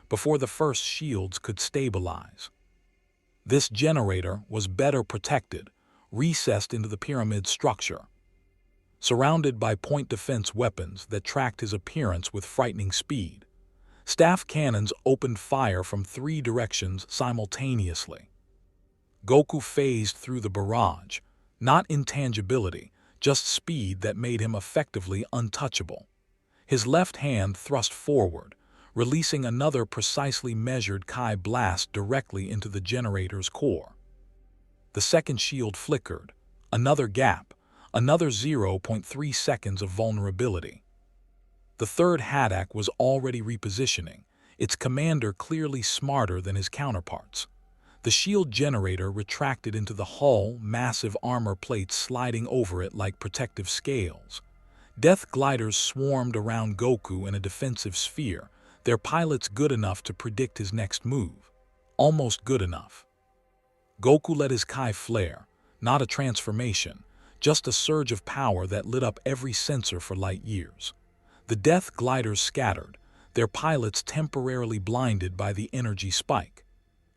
before the first shields could stabilize. This generator was better protected, recessed into the pyramid structure. Surrounded by point defense weapons that tracked his appearance with frightening speed, staff cannons opened fire from 3 directions simultaneously. Goku phased through the barrage, not intangibility, just speed that made him effectively untouchable. His left hand thrust forward, releasing another precisely measured Kai blast directly into the generator's core. The second shield flickered, another gap, another 0.3 seconds of vulnerability. The third Haddock was already repositioning, its commander clearly smarter than his counterparts. The shield generator retracted into the hull, massive armor plates sliding over it like protective scales. Death gliders swarmed around Goku in a defensive sphere, their pilots good enough to predict his next move. Almost good enough. Goku let his Kai flare, not a transformation, just a surge of power that lit up every sensor for light years. The death gliders scattered, their pilots temporarily blinded by the energy spike.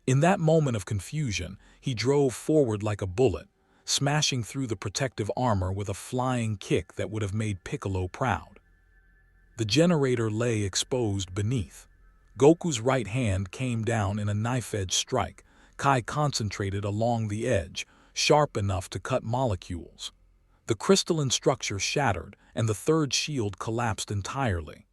In that moment of confusion, he drove forward like a bullet, smashing through the protective armor with a flying kick that would have made Piccolo proud. The The generator lay exposed beneath. Goku's right hand came down in a knife-edge strike, Kai concentrated along the edge, sharp enough to cut molecules. The crystalline structure shattered, and the third shield collapsed entirely.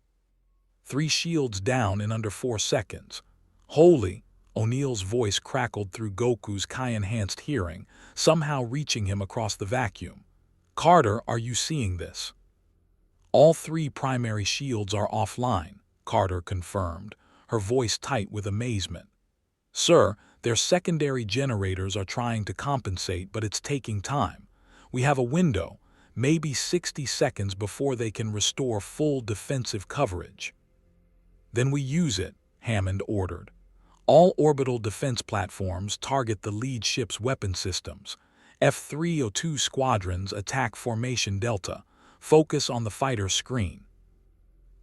3 shields down in under 4 seconds. Holy! O'Neill's voice crackled through Goku's Kai-enhanced hearing, somehow reaching him across the vacuum. Carter, are you seeing this? All 3 primary shields are offline, Carter confirmed, her voice tight with amazement. Sir, their secondary generators are trying to compensate, but it's taking time. We have a window, maybe 60 seconds before they can restore full defensive coverage. Then we use it, Hammond ordered. All orbital defense platforms target the lead ship's weapon systems. F-302 squadrons attack Formation Delta. Focus on the fighter screen.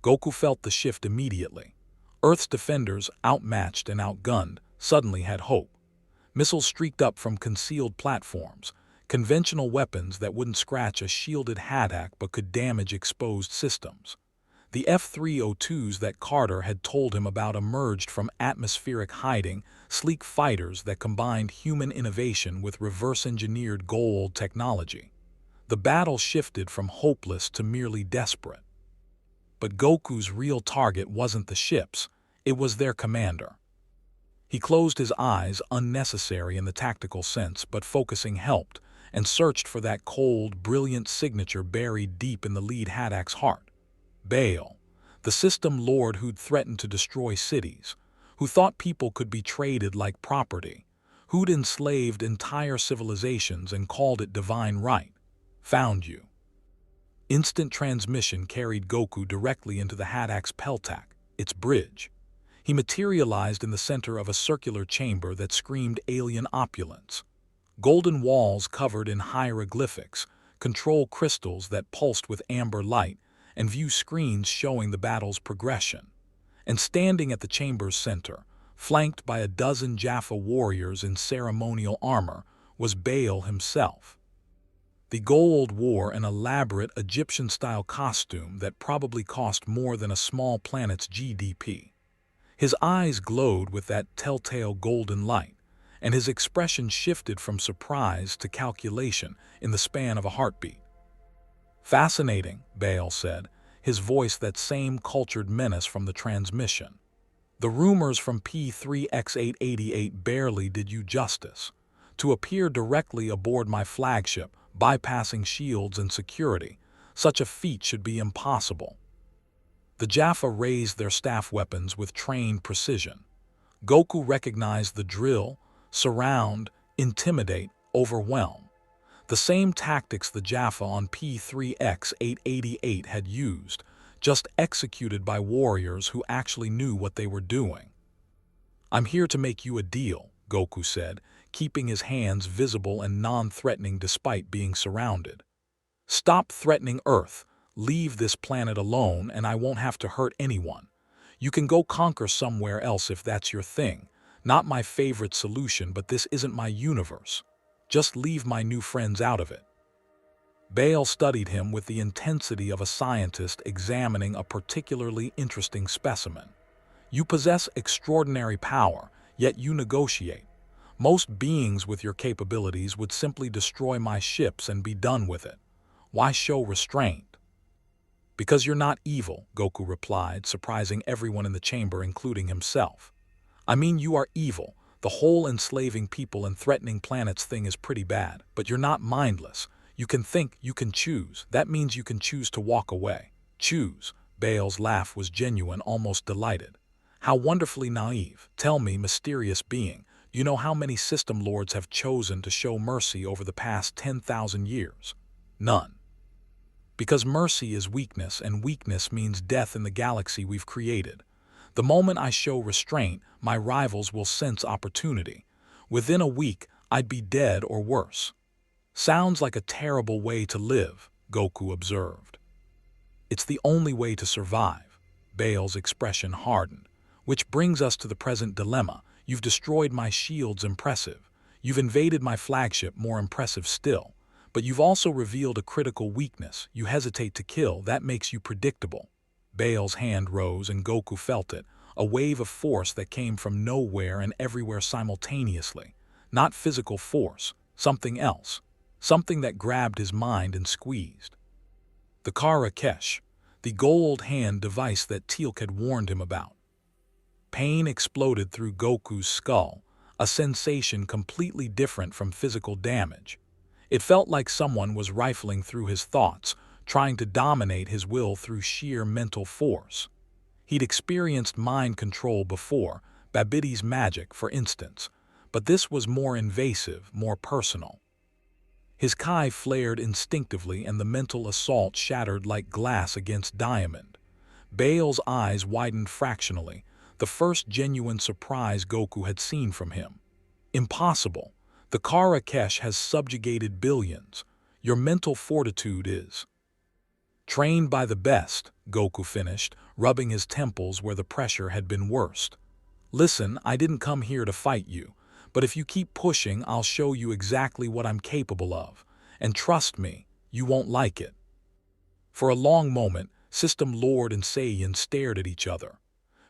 Goku felt the shift immediately. Earth's defenders, outmatched and outgunned, suddenly had hope. Missiles streaked up from concealed platforms, conventional weapons that wouldn't scratch a shielded haddock but could damage exposed systems. The F-302s that Carter had told him about emerged from atmospheric hiding, sleek fighters that combined human innovation with reverse-engineered goa'uld technology. The battle shifted from hopeless to merely desperate. But Goku's real target wasn't the ships, it was their commander. He closed his eyes, unnecessary in the tactical sense, but focusing helped, and searched for that cold, brilliant signature buried deep in the lead haddock's heart. Baal, the System Lord who'd threatened to destroy cities, who thought people could be traded like property, who'd enslaved entire civilizations and called it divine right, found you. Instant transmission carried Goku directly into the haddock's peltac, its bridge. He materialized in the center of a circular chamber that screamed alien opulence. Golden walls covered in hieroglyphics, control crystals that pulsed with amber light, and view screens showing the battle's progression. And standing at the chamber's center, flanked by a dozen Jaffa warriors in ceremonial armor, was Baal himself. The goa'uld wore an elaborate Egyptian-style costume that probably cost more than a small planet's GDP. His eyes glowed with that telltale golden light, and his expression shifted from surprise to calculation in the span of a heartbeat. Fascinating, Baal said, his voice that same cultured menace from the transmission. The rumors from P3X888 barely did you justice. To appear directly aboard my flagship, bypassing shields and security, such a feat should be impossible. The Jaffa raised their staff weapons with trained precision. Goku recognized the drill: surround, intimidate, overwhelm. The same tactics the Jaffa on P3X888 had used, just executed by warriors who actually knew what they were doing. I'm here to make you a deal, Goku said, keeping his hands visible and non-threatening despite being surrounded. Stop threatening Earth, leave this planet alone, and I won't have to hurt anyone. You can go conquer somewhere else if that's your thing. Not my favorite solution, but this isn't my universe. Just leave my new friends out of it. Baal studied him with the intensity of a scientist examining a particularly interesting specimen. You possess extraordinary power, yet you negotiate. Most beings with your capabilities would simply destroy my ships and be done with it. Why show restraint? Because you're not evil, Goku replied, surprising everyone in the chamber, including himself. I mean, you are evil. The whole enslaving people and threatening planets thing is pretty bad, but you're not mindless. You can think, you can choose. That means you can choose to walk away. Choose. Baal's laugh was genuine, almost delighted. How wonderfully naive. Tell me, mysterious being, you know how many System Lords have chosen to show mercy over the past 10,000 years? None. Because mercy is weakness, and weakness means death in the galaxy we've created. The moment I show restraint, my rivals will sense opportunity. Within a week, I'd be dead or worse. Sounds like a terrible way to live, Goku observed. It's the only way to survive. Baal's expression hardened. Which brings us to the present dilemma. You've destroyed my shields, impressive. You've invaded my flagship, more impressive still. But you've also revealed a critical weakness. You hesitate to kill. That makes you predictable. Baal's hand rose and Goku felt it, a wave of force that came from nowhere and everywhere simultaneously. Not physical force, something else. Something that grabbed his mind and squeezed. The Kara Kesh, the gold hand device that Teal'c had warned him about. Pain exploded through Goku's skull, a sensation completely different from physical damage. It felt like someone was rifling through his thoughts, trying to dominate his will through sheer mental force. He'd experienced mind control before, Babitti's magic, for instance, but this was more invasive, more personal. His Kai flared instinctively and the mental assault shattered like glass against diamond. Baal's eyes widened fractionally, the first genuine surprise Goku had seen from him. Impossible. The Kara Kesh has subjugated billions. Your mental fortitude is. Trained by the best, Goku finished, rubbing his temples where the pressure had been worst. Listen, I didn't come here to fight you, but if you keep pushing, I'll show you exactly what I'm capable of. And trust me, you won't like it. For a long moment, System Lord and Saiyan stared at each other.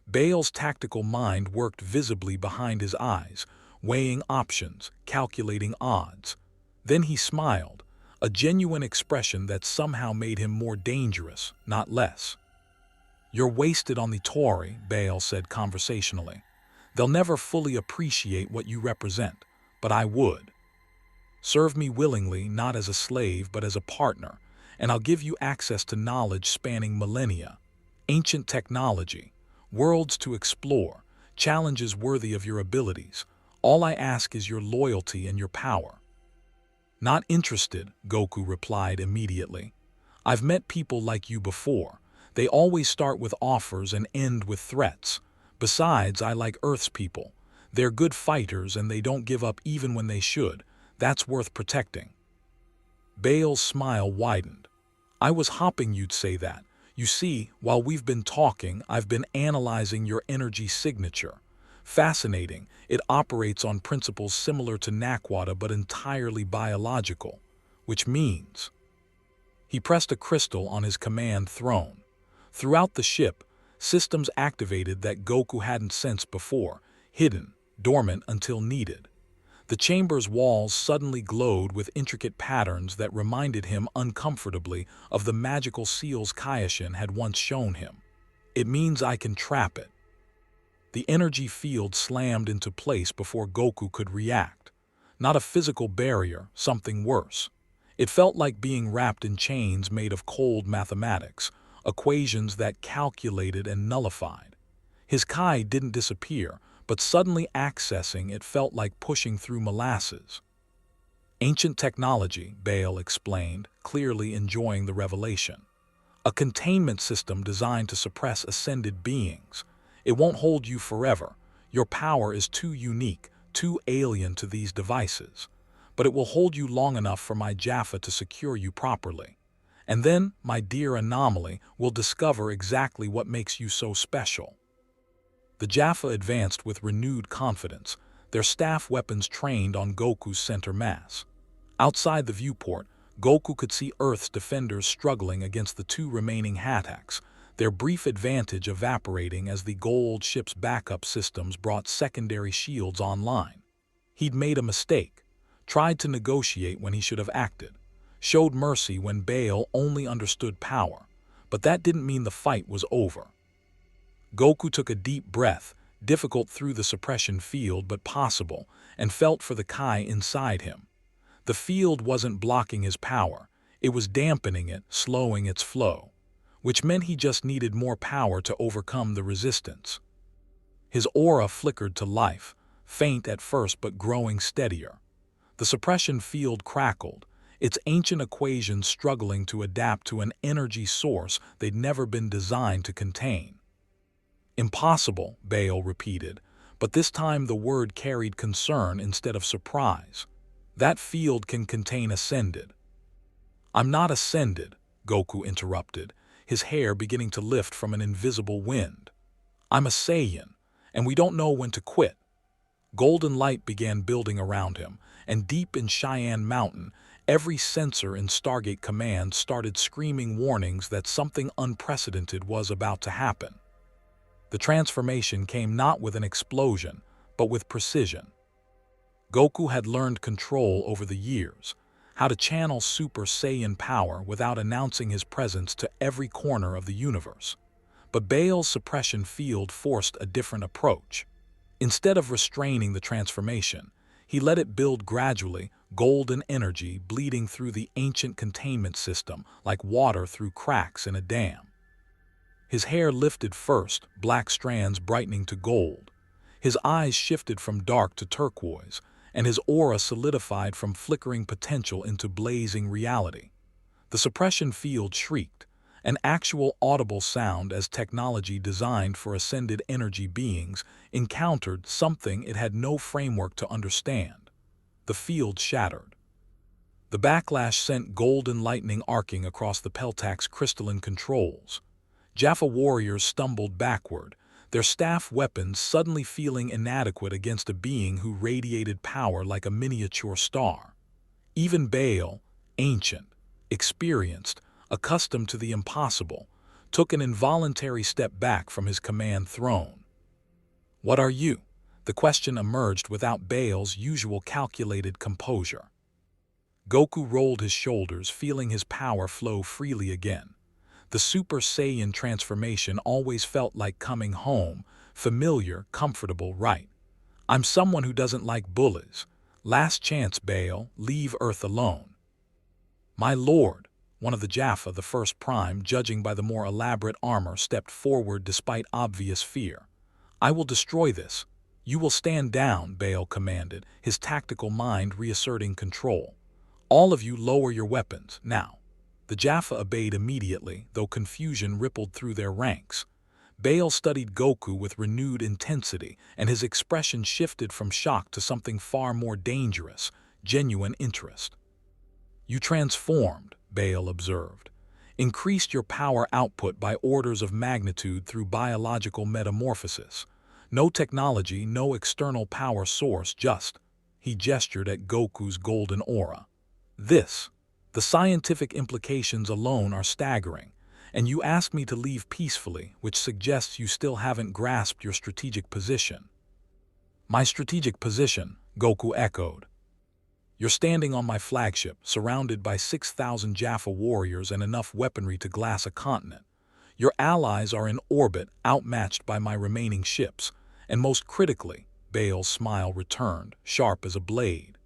Baal's tactical mind worked visibly behind his eyes, weighing options, calculating odds. Then he smiled, a genuine expression that somehow made him more dangerous, not less. You're wasted on the Tory, Baal said conversationally. They'll never fully appreciate what you represent, but I would. Serve me willingly, not as a slave, but as a partner, and I'll give you access to knowledge spanning millennia, ancient technology, worlds to explore, challenges worthy of your abilities. All I ask is your loyalty and your power. Not interested, Goku replied immediately. I've met people like you before. They always start with offers and end with threats. Besides, I like Earth's people. They're good fighters and they don't give up even when they should. That's worth protecting. Baal's smile widened. I was hoping you'd say that. You see, while we've been talking, I've been analyzing your energy signature. Fascinating, it operates on principles similar to Naquata but entirely biological, which means... He pressed a crystal on his command throne. Throughout the ship, systems activated that Goku hadn't sensed before, hidden, dormant until needed. The chamber's walls suddenly glowed with intricate patterns that reminded him uncomfortably of the magical seals Kaioshin had once shown him. It means I can trap it. The energy field slammed into place before Goku could react. Not a physical barrier, something worse. It felt like being wrapped in chains made of cold mathematics, equations that calculated and nullified. His Kai didn't disappear, but suddenly accessing it felt like pushing through molasses. Ancient technology, Baal explained, clearly enjoying the revelation. A containment system designed to suppress ascended beings. It won't hold you forever. Your power is too unique, too alien to these devices. But it will hold you long enough for my Jaffa to secure you properly. And then, my dear anomaly, will discover exactly what makes you so special. The Jaffa advanced with renewed confidence, their staff weapons trained on Goku's center mass. Outside the viewport, Goku could see Earth's defenders struggling against the two remaining Hattacks, their brief advantage evaporating as the gold ship's backup systems brought secondary shields online. He'd made a mistake, tried to negotiate when he should have acted, showed mercy when Baal only understood power, but that didn't mean the fight was over. Goku took a deep breath, difficult through the suppression field but possible, and felt for the Kai inside him. The field wasn't blocking his power, it was dampening it, slowing its flow, which meant he just needed more power to overcome the resistance. His aura flickered to life, faint at first but growing steadier. The suppression field crackled, its ancient equations struggling to adapt to an energy source they'd never been designed to contain. Impossible, Baal repeated, but this time the word carried concern instead of surprise. That field can contain ascended. I'm not ascended, Goku interrupted, his hair beginning to lift from an invisible wind. I'm a Saiyan, and we don't know when to quit. Golden light began building around him, and deep in Cheyenne Mountain, Every sensor in Stargate Command started screaming warnings that something unprecedented was about to happen. The transformation came not with an explosion, but with precision. Goku had learned control over the years, how to channel Super Saiyan power without announcing his presence to every corner of the universe. But Baal's suppression field forced a different approach. Instead of restraining the transformation, he let it build gradually, golden energy bleeding through the ancient containment system like water through cracks in a dam. His hair lifted first, black strands brightening to gold. His eyes shifted from dark to turquoise, and his aura solidified from flickering potential into blazing reality. The suppression field shrieked, an actual audible sound as technology designed for ascended energy beings encountered something it had no framework to understand. The field shattered. The backlash sent golden lightning arcing across the Peltak's crystalline controls. Jaffa warriors stumbled backward, their staff weapons suddenly feeling inadequate against a being who radiated power like a miniature star. Even Baal, ancient, experienced, accustomed to the impossible, took an involuntary step back from his command throne. "What are you?" The question emerged without Baal's usual calculated composure. Goku rolled his shoulders, feeling his power flow freely again. The Super Saiyan transformation always felt like coming home, familiar, comfortable, right. "I'm someone who doesn't like bullies. Last chance, Baal, leave Earth alone." "My lord," one of the Jaffa, the first prime, judging by the more elaborate armor, stepped forward despite obvious fear. "I will destroy this." "You will stand down," Baal commanded, his tactical mind reasserting control. "All of you lower your weapons, now." The Jaffa obeyed immediately, though confusion rippled through their ranks. Baal studied Goku with renewed intensity, and his expression shifted from shock to something far more dangerous, genuine interest. "You transformed," Baal observed. "Increased your power output by orders of magnitude through biological metamorphosis. No technology, no external power source, just—" He gestured at Goku's golden aura. "This. The scientific implications alone are staggering, and you ask me to leave peacefully, which suggests you still haven't grasped your strategic position." "My strategic position," Goku echoed. "You're standing on my flagship, surrounded by 6,000 Jaffa warriors and enough weaponry to glass a continent. Your allies are in orbit, outmatched by my remaining ships, and most critically," Baal's smile returned, sharp as a blade,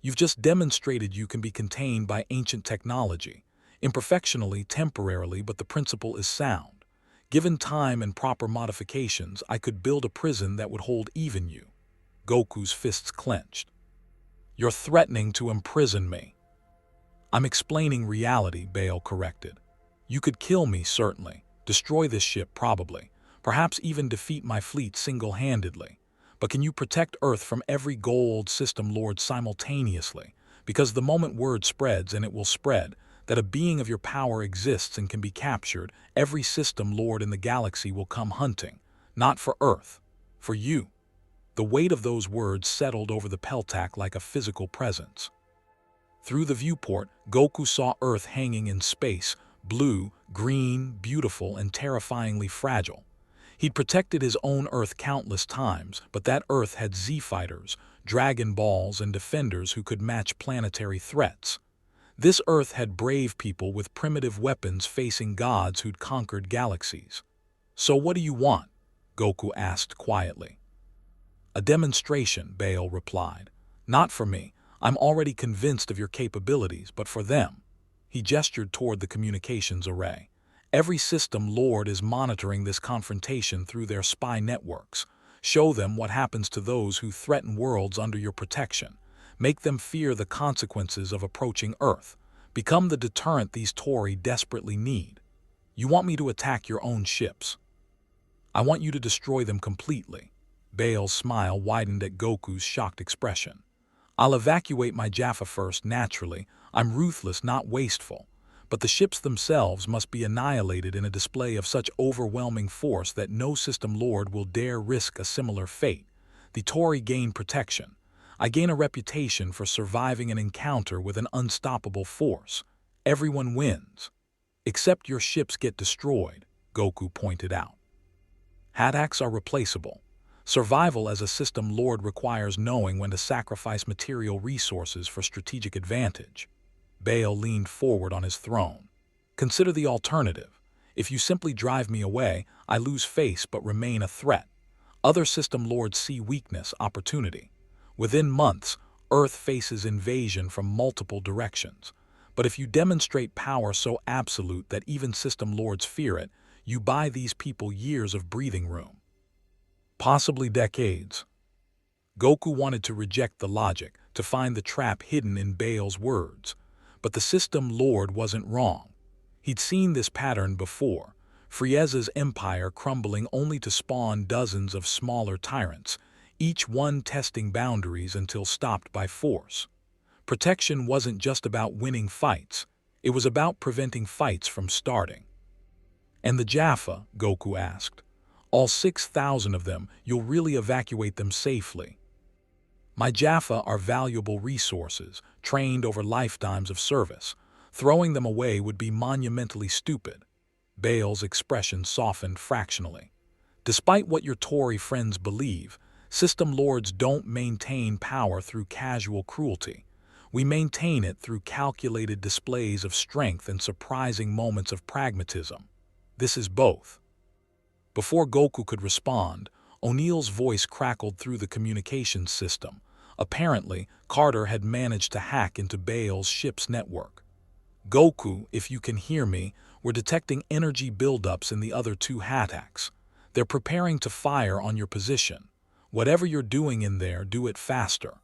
"you've just demonstrated you can be contained by ancient technology, imperfectionally, temporarily, but the principle is sound. Given time and proper modifications, I could build a prison that would hold even you." Goku's fists clenched. "You're threatening to imprison me." "I'm explaining reality," Baal corrected. "You could kill me, certainly, destroy this ship probably, perhaps even defeat my fleet single-handedly. But can you protect Earth from every gold System Lord simultaneously? Because the moment word spreads, and it will spread, that a being of your power exists and can be captured, every System Lord in the galaxy will come hunting. Not for Earth. For you." The weight of those words settled over the Peltak like a physical presence. Through the viewport, Goku saw Earth hanging in space, blue, green, beautiful, and terrifyingly fragile. He'd protected his own Earth countless times, but that Earth had Z-fighters, Dragon Balls, and defenders who could match planetary threats. This Earth had brave people with primitive weapons facing gods who'd conquered galaxies. "So what do you want?" Goku asked quietly. "A demonstration," Baal replied. "Not for me. I'm already convinced of your capabilities, but for them." He gestured toward the communications array. "Every System Lord is monitoring this confrontation through their spy networks. Show them what happens to those who threaten worlds under your protection. Make them fear the consequences of approaching Earth. Become the deterrent these Tory desperately need. You want me to attack your own ships? I want you to destroy them completely." Baal's smile widened at Goku's shocked expression. "I'll evacuate my Jaffa first, naturally. I'm ruthless, not wasteful. But the ships themselves must be annihilated in a display of such overwhelming force that no System Lord will dare risk a similar fate. The Tory gain protection. I gain a reputation for surviving an encounter with an unstoppable force. Everyone wins. Except your ships get destroyed, Goku pointed out. Haddocks are replaceable. Survival as a system lord requires knowing when to sacrifice material resources for strategic advantage. Baal leaned forward on his throne. Consider the alternative. If you simply drive me away, I lose face but remain a threat. Other system lords see weakness, opportunity. Within months, Earth faces invasion from multiple directions. But if you demonstrate power so absolute that even system lords fear it, you buy these people years of breathing room. Possibly decades. Goku wanted to reject the logic, to find the trap hidden in Baal's words. But the system lord wasn't wrong. He'd seen this pattern before, Frieza's empire crumbling only to spawn dozens of smaller tyrants, each one testing boundaries until stopped by force. Protection wasn't just about winning fights, it was about preventing fights from starting. And the Jaffa, Goku asked. All 6,000 of them, you'll really evacuate them safely. My Jaffa are valuable resources, trained over lifetimes of service. Throwing them away would be monumentally stupid. Baal's expression softened fractionally. Despite what your Tory friends believe, system lords don't maintain power through casual cruelty. We maintain it through calculated displays of strength and surprising moments of pragmatism. This is both. Before Goku could respond, O'Neill's voice crackled through the communications system. Apparently, Carter had managed to hack into Baal's ship's network. Goku, if you can hear me, we're detecting energy buildups in the other two Haddocks. They're preparing to fire on your position. Whatever you're doing in there, do it faster.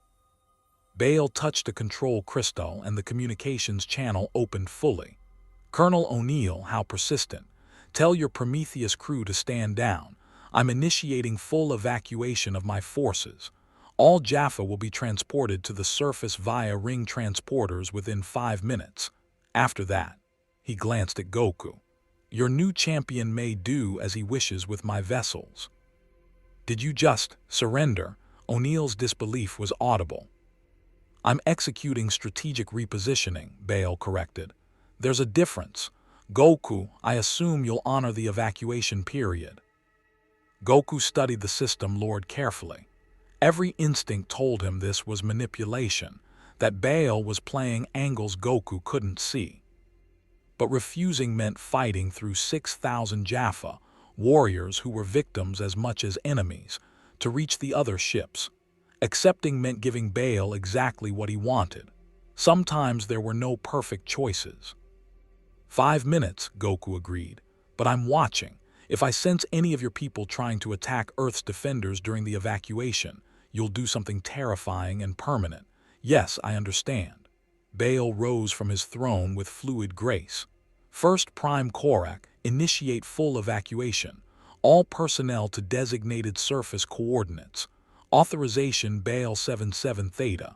Baal touched a control crystal and the communications channel opened fully. Colonel O'Neill, how persistent. Tell your Prometheus crew to stand down. I'm initiating full evacuation of my forces. All Jaffa will be transported to the surface via ring transporters within 5 minutes. After that, he glanced at Goku. Your new champion may do as he wishes with my vessels. Did you just surrender? O'Neill's disbelief was audible. I'm executing strategic repositioning, Baal corrected. There's a difference. Goku, I assume you'll honor the evacuation period. Goku studied the system lord carefully. Every instinct told him this was manipulation, that Baal was playing angles Goku couldn't see. But refusing meant fighting through 6,000 Jaffa, warriors who were victims as much as enemies, to reach the other ships. Accepting meant giving Baal exactly what he wanted. Sometimes there were no perfect choices. 5 minutes, Goku agreed. But I'm watching. If I sense any of your people trying to attack Earth's defenders during the evacuation, you'll do something terrifying and permanent. Yes, I understand. Baal rose from his throne with fluid grace. First Prime Korak, initiate full evacuation. All personnel to designated surface coordinates. Authorization Baal 77 Theta.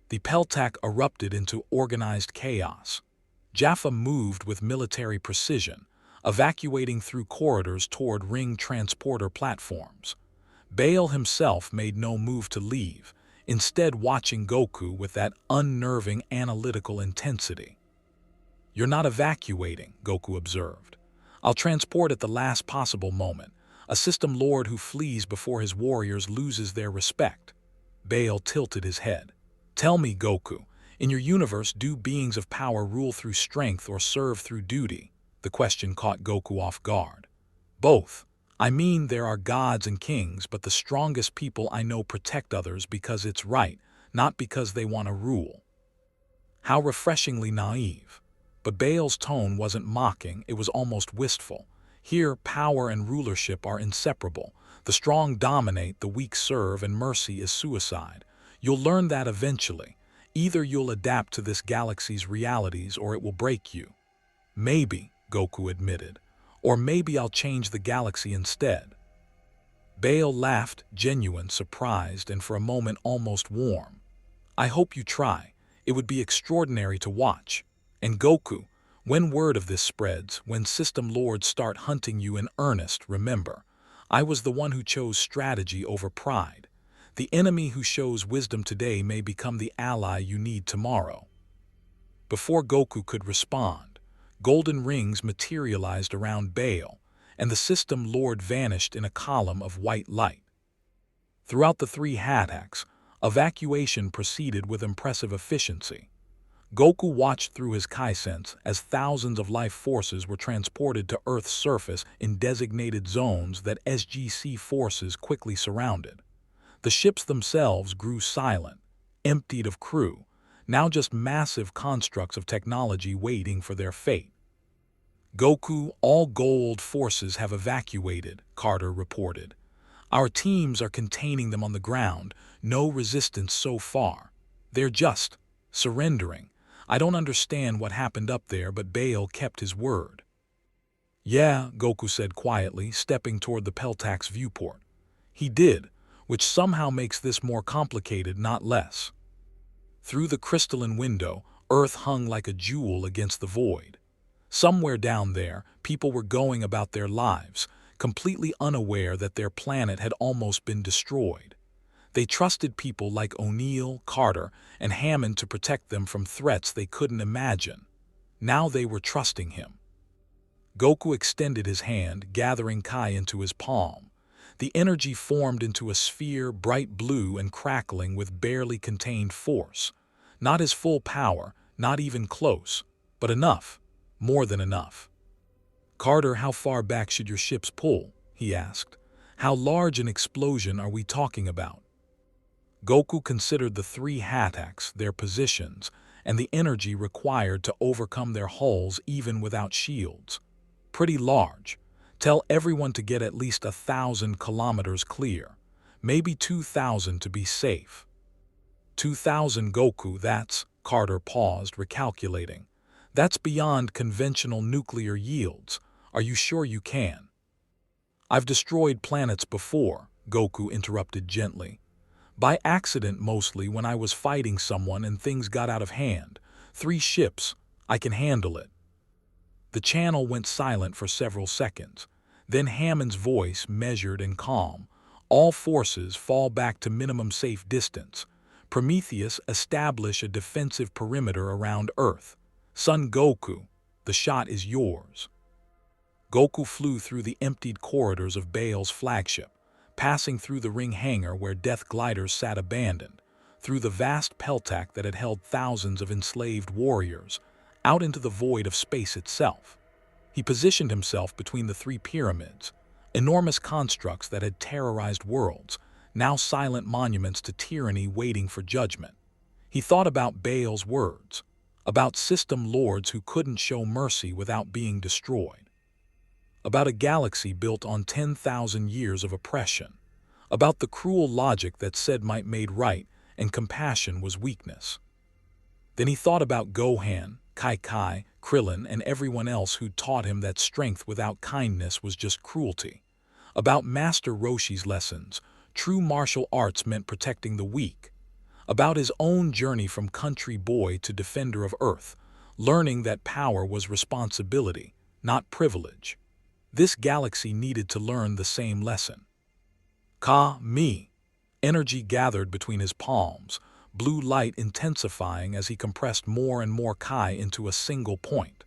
The Peltak erupted into organized chaos. Jaffa moved with military precision, evacuating through corridors toward ring transporter platforms. Baal himself made no move to leave, instead watching Goku with that unnerving analytical intensity. You're not evacuating, Goku observed. I'll transport at the last possible moment. A system lord who flees before his warriors loses their respect. Baal tilted his head. Tell me, Goku, in your universe, do beings of power rule through strength or serve through duty? The question caught Goku off guard. Both. I mean, there are gods and kings, but the strongest people I know protect others because it's right, not because they want to rule. How refreshingly naive. But Baal's tone wasn't mocking, it was almost wistful. Here, power and rulership are inseparable. The strong dominate, the weak serve, and mercy is suicide. You'll learn that eventually. Either you'll adapt to this galaxy's realities or it will break you. Maybe, Goku admitted. Or maybe I'll change the galaxy instead. Baal laughed, genuine, surprised, and for a moment almost warm. I hope you try. It would be extraordinary to watch. And Goku, when word of this spreads, when system lords start hunting you in earnest, remember, I was the one who chose strategy over pride. The enemy who shows wisdom today may become the ally you need tomorrow. Before Goku could respond, golden rings materialized around Baal, and the System Lord vanished in a column of white light. Throughout the three haddocks, evacuation proceeded with impressive efficiency. Goku watched through his Kai-sense as thousands of life forces were transported to Earth's surface in designated zones that SGC forces quickly surrounded. The ships themselves grew silent, emptied of crew, now just massive constructs of technology waiting for their fate. Goku, all gold forces have evacuated, Carter reported. Our teams are containing them on the ground, no resistance so far. They're just surrendering. I don't understand what happened up there, but Baal kept his word. Yeah, Goku said quietly, stepping toward the Peltak's viewport. He did, which somehow makes this more complicated, not less. Through the crystalline window, Earth hung like a jewel against the void. Somewhere down there, people were going about their lives, completely unaware that their planet had almost been destroyed. They trusted people like O'Neill, Carter, and Hammond to protect them from threats they couldn't imagine. Now they were trusting him. Goku extended his hand, gathering Kai into his palm. The energy formed into a sphere, bright blue and crackling with barely contained force. Not his full power, not even close, but enough, more than enough. Carter, how far back should your ships pull? He asked. How large an explosion are we talking about? Goku considered the three haddocks, their positions, and the energy required to overcome their hulls even without shields. Pretty large. Tell everyone to get at least 1,000 kilometers clear, maybe 2,000 to be safe. 2,000 Goku, that's, Carter paused, recalculating. That's beyond conventional nuclear yields. Are you sure you can? I've destroyed planets before, Goku interrupted gently. By accident mostly, when I was fighting someone and things got out of hand. 3 ships, I can handle it. The channel went silent for several seconds. Then Hammond's voice, measured and calm. All forces fall back to minimum safe distance. Prometheus, establish a defensive perimeter around Earth. Son Goku, the shot is yours. Goku flew through the emptied corridors of Baal's flagship, passing through the ring hangar where death gliders sat abandoned, through the vast Peltak that had held thousands of enslaved warriors, out into the void of space itself. He positioned himself between the 3 pyramids, enormous constructs that had terrorized worlds, now silent monuments to tyranny waiting for judgment. He thought about Baal's words, about system lords who couldn't show mercy without being destroyed, about a galaxy built on 10,000 years of oppression, about the cruel logic that said might made right and compassion was weakness. Then he thought about Gohan, Kai, Krillin, and everyone else who'd taught him that strength without kindness was just cruelty, about Master Roshi's lessons, true martial arts meant protecting the weak, about his own journey from country boy to defender of Earth, learning that power was responsibility, not privilege. This galaxy needed to learn the same lesson. Me. Energy gathered between his palms, blue light intensifying as he compressed more and more Kai into a single point.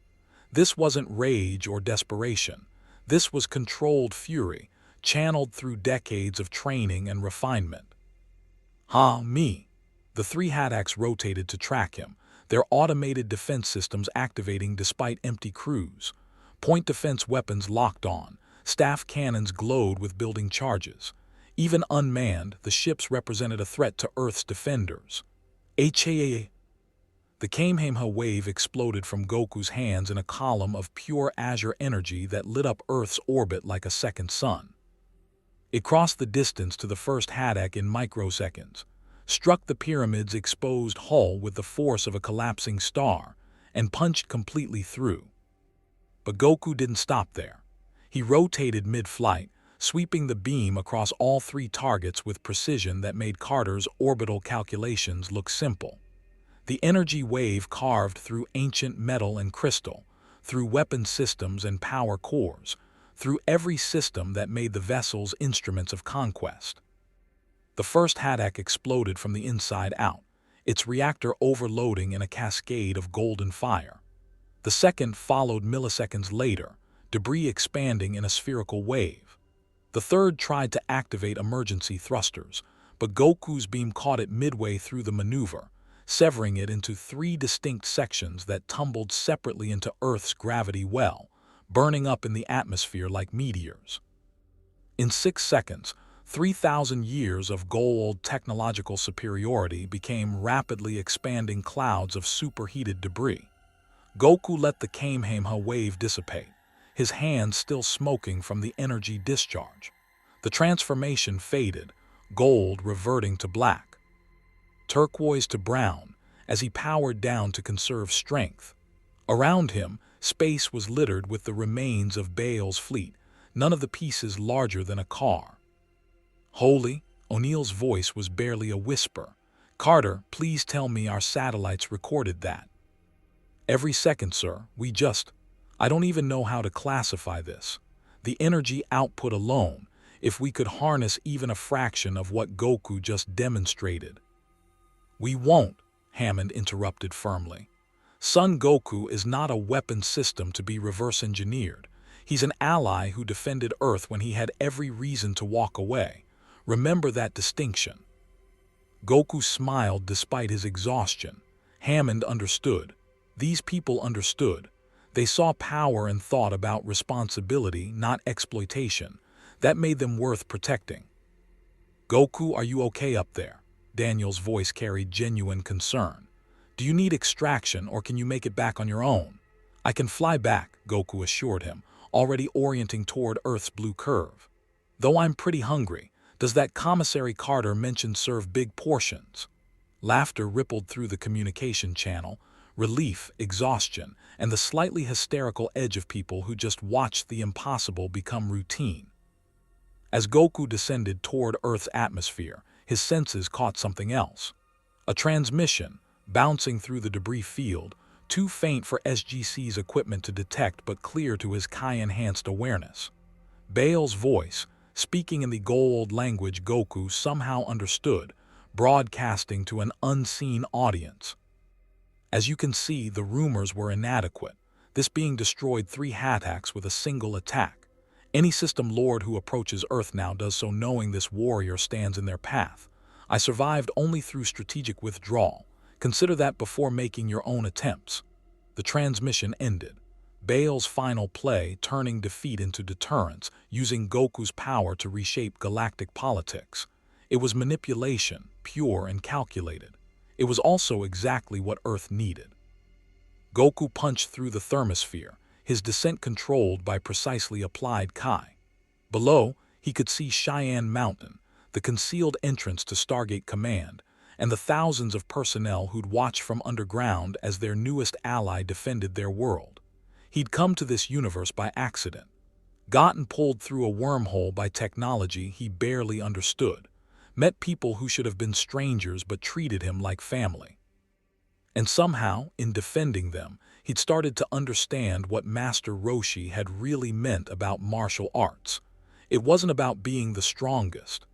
This wasn't rage or desperation. This was controlled fury, channeled through decades of training and refinement. Me. The 3 haddocks rotated to track him, their automated defense systems activating despite empty crews. Point defense weapons locked on, staff cannons glowed with building charges. Even unmanned, the ships represented a threat to Earth's defenders. The Kamehameha wave exploded from Goku's hands in a column of pure azure energy that lit up Earth's orbit like a second sun. It crossed the distance to the first haddock in microseconds, struck the pyramid's exposed hull with the force of a collapsing star, and punched completely through. But Goku didn't stop there. He rotated mid-flight, sweeping the beam across all 3 targets with precision that made Carter's orbital calculations look simple. The energy wave carved through ancient metal and crystal, through weapon systems and power cores, through every system that made the vessels instruments of conquest. The first haddock exploded from the inside out, its reactor overloading in a cascade of golden fire. The second followed milliseconds later, debris expanding in a spherical wave. The third tried to activate emergency thrusters, but Goku's beam caught it midway through the maneuver, severing it into 3 distinct sections that tumbled separately into Earth's gravity well, burning up in the atmosphere like meteors. In 6 seconds, 3,000 years of gold technological superiority became rapidly expanding clouds of superheated debris. Goku let the Kamehameha wave dissipate, his hands still smoking from the energy discharge. The transformation faded, gold reverting to black, turquoise to brown, as he powered down to conserve strength. Around him, space was littered with the remains of Baal's fleet, none of the pieces larger than a car. Holy, O'Neill's voice was barely a whisper. Carter, please tell me our satellites recorded that. Every second, sir, I don't even know how to classify this. The energy output alone, if we could harness even a fraction of what Goku just demonstrated. We won't, Hammond interrupted firmly. Son Goku is not a weapon system to be reverse-engineered. He's an ally who defended Earth when he had every reason to walk away. Remember that distinction. Goku smiled despite his exhaustion. Hammond understood. These people understood. They saw power and thought about responsibility, not exploitation. That made them worth protecting. Goku, are you okay up there? Daniel's voice carried genuine concern. Do you need extraction or can you make it back on your own? I can fly back, Goku assured him, already orienting toward Earth's blue curve. Though I'm pretty hungry, does that Commissary Carter mention serve big portions? Laughter rippled through the communication channel, relief, exhaustion, and the slightly hysterical edge of people who just watched the impossible become routine. As Goku descended toward Earth's atmosphere, his senses caught something else. A transmission, bouncing through the debris field, too faint for SGC's equipment to detect but clear to his Kai-enhanced awareness. Baal's voice, speaking in the gold language Goku somehow understood, broadcasting to an unseen audience. As you can see, the rumors were inadequate, this being destroyed 3 haddocks with a single attack. Any System Lord who approaches Earth now does so knowing this warrior stands in their path. I survived only through strategic withdrawal. Consider that before making your own attempts. The transmission ended. Baal's final play turning defeat into deterrence, using Goku's power to reshape galactic politics. It was manipulation, pure and calculated. It was also exactly what Earth needed. Goku punched through the thermosphere, his descent controlled by precisely applied Kai. Below, he could see Cheyenne Mountain, the concealed entrance to Stargate Command, and the thousands of personnel who'd watched from underground as their newest ally defended their world. He'd come to this universe by accident, gotten pulled through a wormhole by technology he barely understood, met people who should have been strangers but treated him like family. And somehow, in defending them, he'd started to understand what Master Roshi had really meant about martial arts. It wasn't about being the strongest.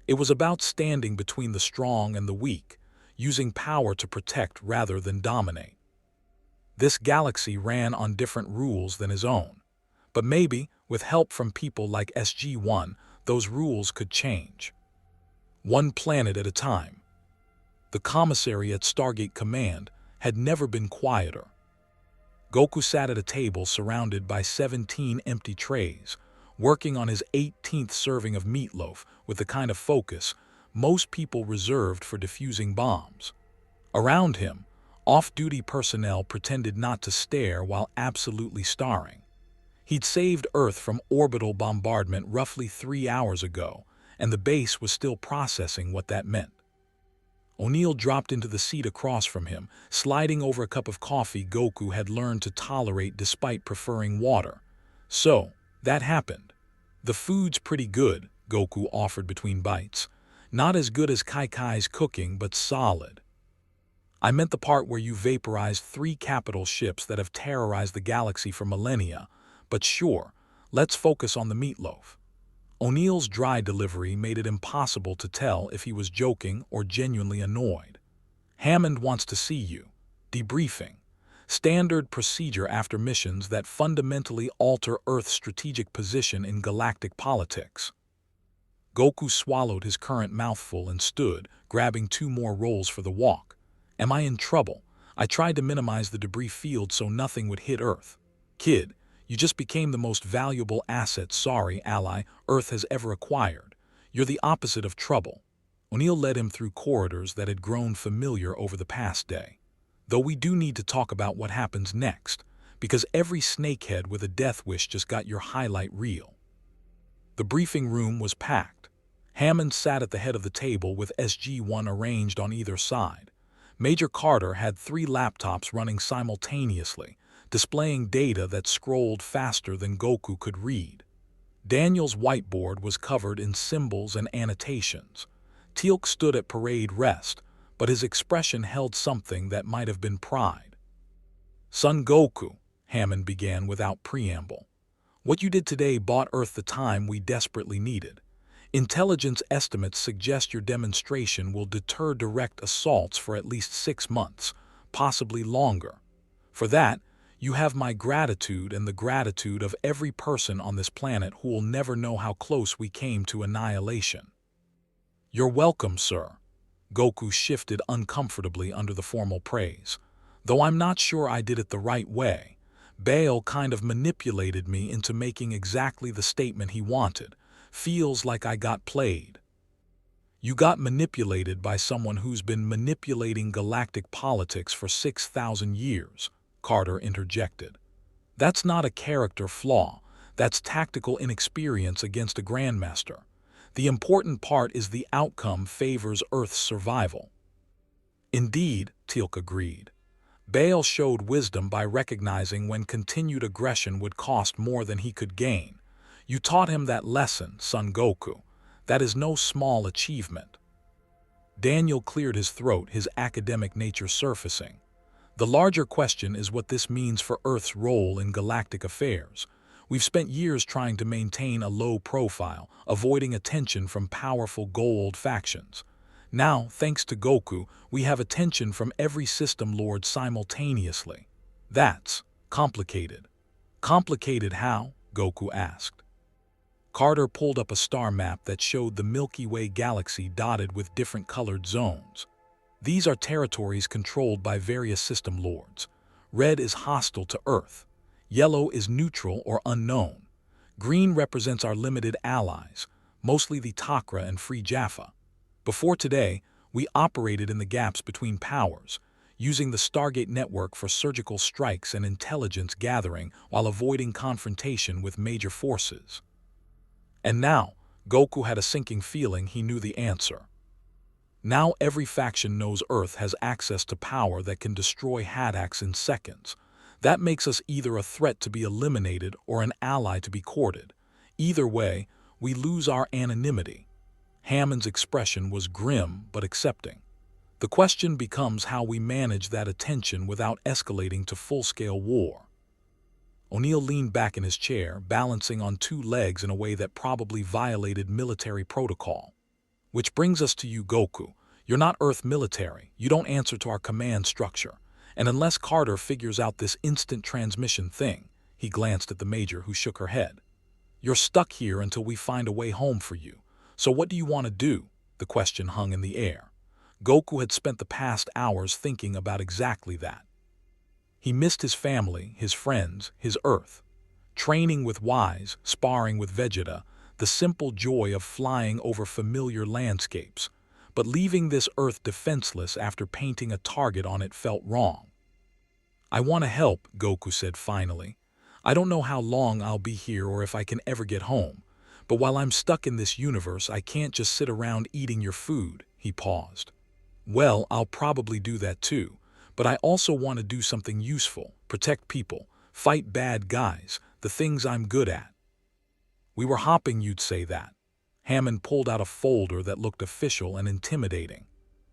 It was about standing between the strong and the weak, using power to protect rather than dominate. This galaxy ran on different rules than his own. But maybe, with help from people like SG-1, those rules could change. One planet at a time. The commissary at Stargate Command had never been quieter. Goku sat at a table surrounded by 17 empty trays, working on his 18th serving of meatloaf with the kind of focus most people reserved for defusing bombs. Around him, off-duty personnel pretended not to stare while absolutely starring. He'd saved Earth from orbital bombardment roughly 3 hours ago, and the base was still processing what that meant. O'Neill dropped into the seat across from him, sliding over a cup of coffee Goku had learned to tolerate despite preferring water. So, that happened. The food's pretty good, Goku offered between bites. Not as good as Kai-Kai's cooking, but solid. I meant the part where you vaporized 3 capital ships that have terrorized the galaxy for millennia, but sure, let's focus on the meatloaf. O'Neill's dry delivery made it impossible to tell if he was joking or genuinely annoyed. Hammond wants to see you. Debriefing. Standard procedure after missions that fundamentally alter Earth's strategic position in galactic politics. Goku swallowed his current mouthful and stood, grabbing 2 more rolls for the walk. Am I in trouble? I tried to minimize the debris field so nothing would hit Earth. Kid, you just became the most valuable asset, ally, Earth has ever acquired. You're the opposite of trouble. O'Neill led him through corridors that had grown familiar over the past day. Though we do need to talk about what happens next, because every snakehead with a death wish just got your highlight reel. The briefing room was packed. Hammond sat at the head of the table with SG-1 arranged on either side. Major Carter had 3 laptops running simultaneously, displaying data that scrolled faster than Goku could read. Daniel's whiteboard was covered in symbols and annotations. Teal'c stood at parade rest, but his expression held something that might have been pride. Son Goku, Hammond began without preamble. What you did today bought Earth the time we desperately needed. Intelligence estimates suggest your demonstration will deter direct assaults for at least 6 months, possibly longer. For that, you have my gratitude and the gratitude of every person on this planet who will never know how close we came to annihilation. You're welcome, sir. Goku shifted uncomfortably under the formal praise. Though I'm not sure I did it the right way. Baal kind of manipulated me into making exactly the statement he wanted. Feels like I got played. You got manipulated by someone who's been manipulating galactic politics for 6,000 years, Carter interjected. That's not a character flaw. That's tactical inexperience against a grandmaster. The important part is the outcome favors Earth's survival. Indeed, Teal'c agreed. Baal showed wisdom by recognizing when continued aggression would cost more than he could gain. You taught him that lesson, Son Goku. That is no small achievement. Daniel cleared his throat, his academic nature surfacing. The larger question is what this means for Earth's role in galactic affairs. We've spent years trying to maintain a low profile, avoiding attention from powerful gold factions. Now, thanks to Goku, we have attention from every System Lord simultaneously. That's complicated. Complicated how? Goku asked. Carter pulled up a star map that showed the Milky Way galaxy dotted with different colored zones. These are territories controlled by various System Lords. Red is hostile to Earth. Yellow is neutral or unknown. Green represents our limited allies, mostly the Takra and Free Jaffa. Before today, we operated in the gaps between powers, using the Stargate network for surgical strikes and intelligence gathering while avoiding confrontation with major forces. And now, Goku had a sinking feeling he knew the answer. Now every faction knows Earth has access to power that can destroy Haddocks in seconds. That makes us either a threat to be eliminated or an ally to be courted. Either way, we lose our anonymity. Hammond's expression was grim but accepting. The question becomes how we manage that attention without escalating to full-scale war. O'Neill leaned back in his chair, balancing on 2 legs in a way that probably violated military protocol. Which brings us to you, Goku. You're not Earth military. You don't answer to our command structure. And unless Carter figures out this instant transmission thing, he glanced at the Major, who shook her head. You're stuck here until we find a way home for you. So what do you want to do? The question hung in the air. Goku had spent the past hours thinking about exactly that. He missed his family, his friends, his Earth. Training with Wise, sparring with Vegeta, the simple joy of flying over familiar landscapes. But leaving this Earth defenseless after painting a target on it felt wrong. I want to help, Goku said finally. I don't know how long I'll be here or if I can ever get home. But while I'm stuck in this universe, I can't just sit around eating your food, he paused. Well, I'll probably do that too. But I also want to do something useful, protect people, fight bad guys, the things I'm good at. We were hoping you'd say that. Hammond pulled out a folder that looked official and intimidating.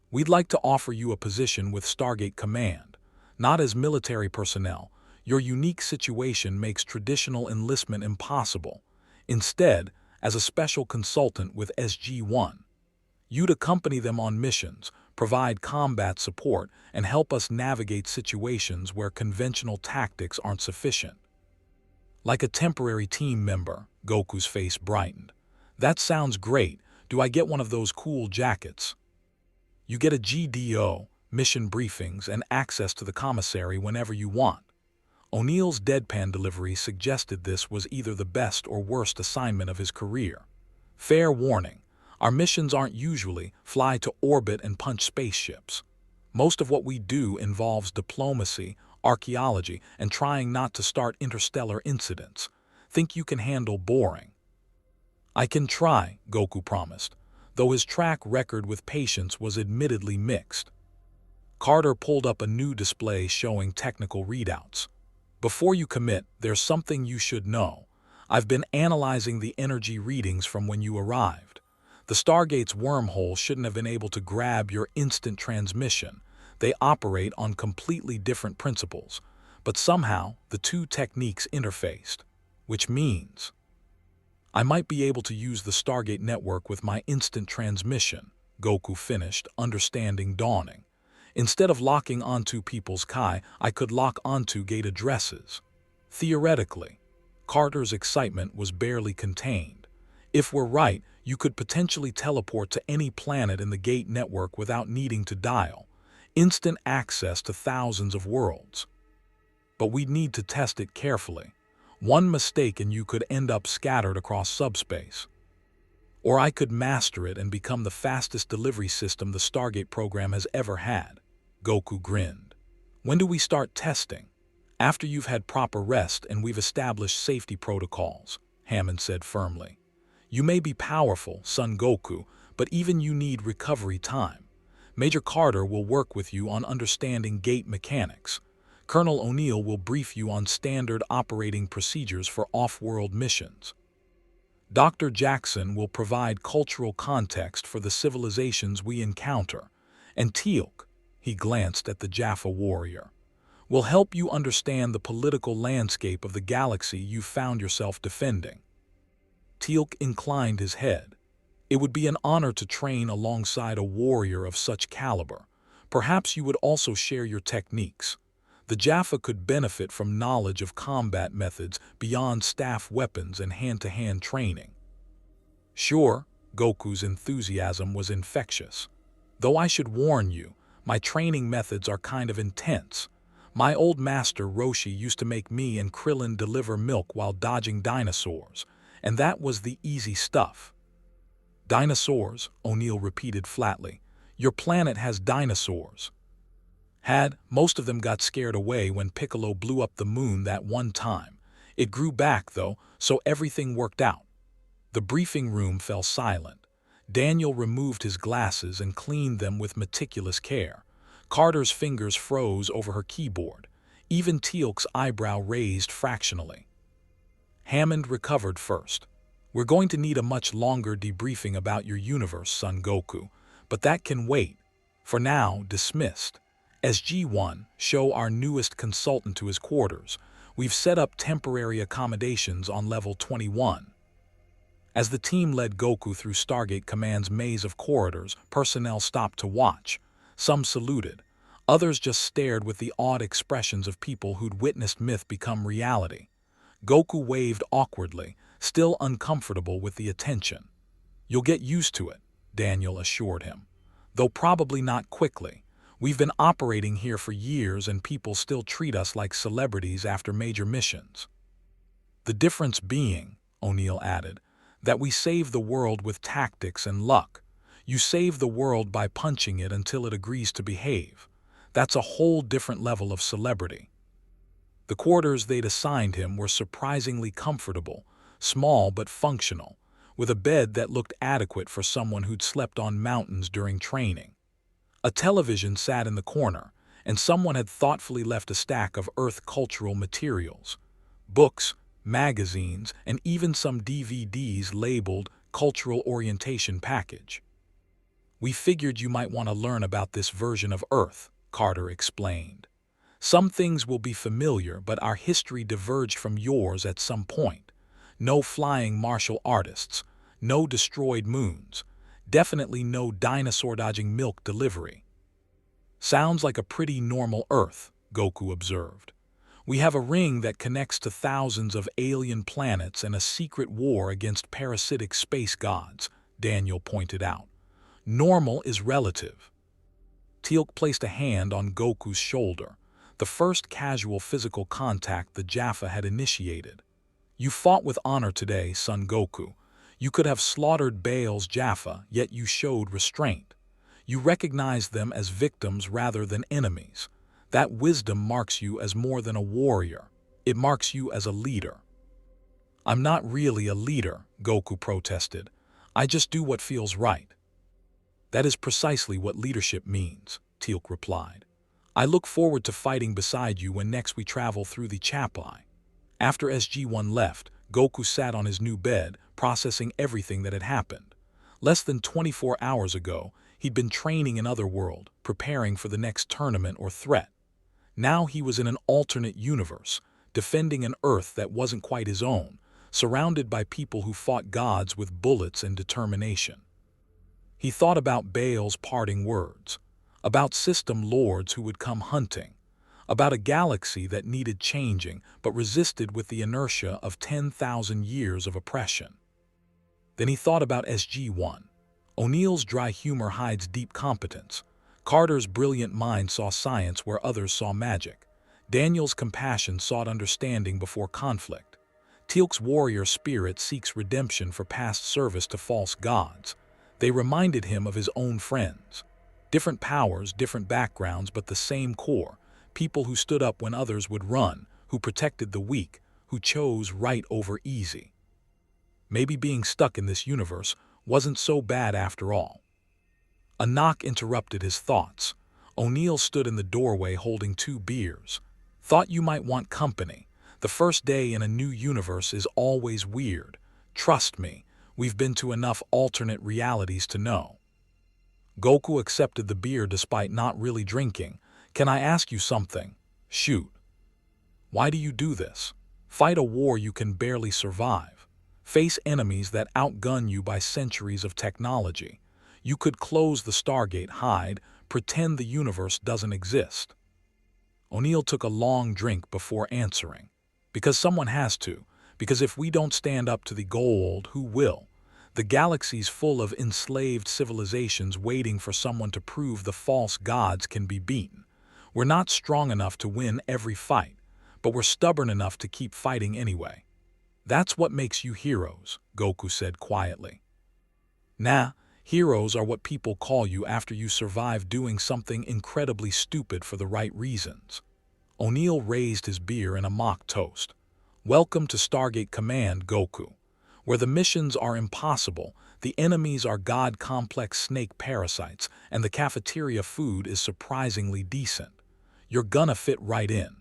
We'd like to offer you a position with Stargate Command. Not as military personnel. Your unique situation makes traditional enlistment impossible. Instead, as a special consultant with SG-1. You'd accompany them on missions, provide combat support, and help us navigate situations where conventional tactics aren't sufficient. Like a temporary team member, Goku's face brightened. That sounds great. Do I get one of those cool jackets? You get a GDO, mission briefings, and access to the commissary whenever you want. O'Neill's deadpan delivery suggested this was either the best or worst assignment of his career. Fair warning, our missions aren't usually fly to orbit and punch spaceships. Most of what we do involves diplomacy, archaeology, and trying not to start interstellar incidents. Think you can handle boring? I can try, Goku promised, though his track record with patience was admittedly mixed. Carter pulled up a new display showing technical readouts. Before you commit, there's something you should know. I've been analyzing the energy readings from when you arrived. The Stargate's wormhole shouldn't have been able to grab your instant transmission. They operate on completely different principles, but somehow the two techniques interfaced, which means I might be able to use the Stargate network with my instant transmission, Goku finished, understanding dawning. Instead of locking onto people's Kai, I could lock onto gate addresses. Theoretically, Carter's excitement was barely contained. If we're right, you could potentially teleport to any planet in the gate network without needing to dial. Instant access to thousands of worlds. But we'd need to test it carefully. One mistake and you could end up scattered across subspace. Or I could master it and become the fastest delivery system the Stargate program has ever had. Goku grinned. When do we start testing? After you've had proper rest and we've established safety protocols, Hammond said firmly. You may be powerful, Son Goku, but even you need recovery time. Major Carter will work with you on understanding gate mechanics. Colonel O'Neill will brief you on standard operating procedures for off-world missions. Dr. Jackson will provide cultural context for the civilizations we encounter, and Teal'c, he glanced at the Jaffa warrior, will help you understand the political landscape of the galaxy you found yourself defending. Teal'c inclined his head. It would be an honor to train alongside a warrior of such caliber. Perhaps you would also share your techniques. The Jaffa could benefit from knowledge of combat methods beyond staff weapons and hand-to-hand training. Sure, Goku's enthusiasm was infectious. Though I should warn you, my training methods are kind of intense. My old master Roshi used to make me and Krillin deliver milk while dodging dinosaurs, and that was the easy stuff. Dinosaurs, O'Neill repeated flatly. Your planet has dinosaurs. Most of them got scared away when Piccolo blew up the moon that one time. It grew back, though, so everything worked out. The briefing room fell silent. Daniel removed his glasses and cleaned them with meticulous care. Carter's fingers froze over her keyboard. Even Teal'c's eyebrow raised fractionally. Hammond recovered first. We're going to need a much longer debriefing about your universe, Son Goku, but that can wait. For now, dismissed. SG-1, show our newest consultant to his quarters. We've set up temporary accommodations on level 21. As the team led Goku through Stargate Command's maze of corridors, personnel stopped to watch. Some saluted. Others just stared with the awed expressions of people who'd witnessed myth become reality. Goku waved awkwardly, still uncomfortable with the attention. You'll get used to it, Daniel assured him. Though probably not quickly. We've been operating here for years and people still treat us like celebrities after major missions. The difference being, O'Neill added, that we save the world with tactics and luck. You save the world by punching it until it agrees to behave. That's a whole different level of celebrity. The quarters they'd assigned him were surprisingly comfortable, small but functional, with a bed that looked adequate for someone who'd slept on mountains during training. A television sat in the corner, and someone had thoughtfully left a stack of Earth cultural materials. Books, magazines, and even some DVDs labeled Cultural Orientation Package. We figured you might want to learn about this version of Earth, Carter explained. Some things will be familiar, but our history diverged from yours at some point. No flying martial artists. No destroyed moons. Definitely no dinosaur-dodging milk delivery. Sounds like a pretty normal Earth, Goku observed. We have a ring that connects to thousands of alien planets and a secret war against parasitic space gods, Daniel pointed out. Normal is relative. Teal'c placed a hand on Goku's shoulder, the first casual physical contact the Jaffa had initiated. You fought with honor today, Son Goku. You could have slaughtered Baal's Jaffa, yet you showed restraint. You recognized them as victims rather than enemies. That wisdom marks you as more than a warrior. It marks you as a leader. I'm not really a leader, Goku protested. I just do what feels right. That is precisely what leadership means, Teal'c replied. I look forward to fighting beside you when next we travel through the Chapai. After SG-1 left, Goku sat on his new bed, processing everything that had happened. Less than 24 hours ago, he'd been training in Otherworld, preparing for the next tournament or threat. Now he was in an alternate universe, defending an Earth that wasn't quite his own, surrounded by people who fought gods with bullets and determination. He thought about Baal's parting words, about system lords who would come hunting, about a galaxy that needed changing but resisted with the inertia of 10,000 years of oppression. Then he thought about SG-1. O'Neill's dry humor hides deep competence. Carter's brilliant mind saw science where others saw magic. Daniel's compassion sought understanding before conflict. Teal'c's warrior spirit seeks redemption for past service to false gods. They reminded him of his own friends. Different powers, different backgrounds, but the same core. People who stood up when others would run, who protected the weak, who chose right over easy. Maybe being stuck in this universe wasn't so bad after all. A knock interrupted his thoughts. O'Neill stood in the doorway holding 2 beers. Thought you might want company. The first day in a new universe is always weird. Trust me, we've been to enough alternate realities to know. Goku accepted the beer despite not really drinking. Can I ask you something? Shoot. Why do you do this? Fight a war you can barely survive. Face enemies that outgun you by centuries of technology. You could close the Stargate, hide, pretend the universe doesn't exist. O'Neill took a long drink before answering. Because someone has to. Because if we don't stand up to the gold, who will? The galaxy's full of enslaved civilizations waiting for someone to prove the false gods can be beaten. We're not strong enough to win every fight, but we're stubborn enough to keep fighting anyway. That's what makes you heroes, Goku said quietly. Nah, heroes are what people call you after you survive doing something incredibly stupid for the right reasons. O'Neill raised his beer in a mock toast. Welcome to Stargate Command, Goku. Where the missions are impossible, the enemies are god-complex snake parasites, and the cafeteria food is surprisingly decent. You're gonna fit right in.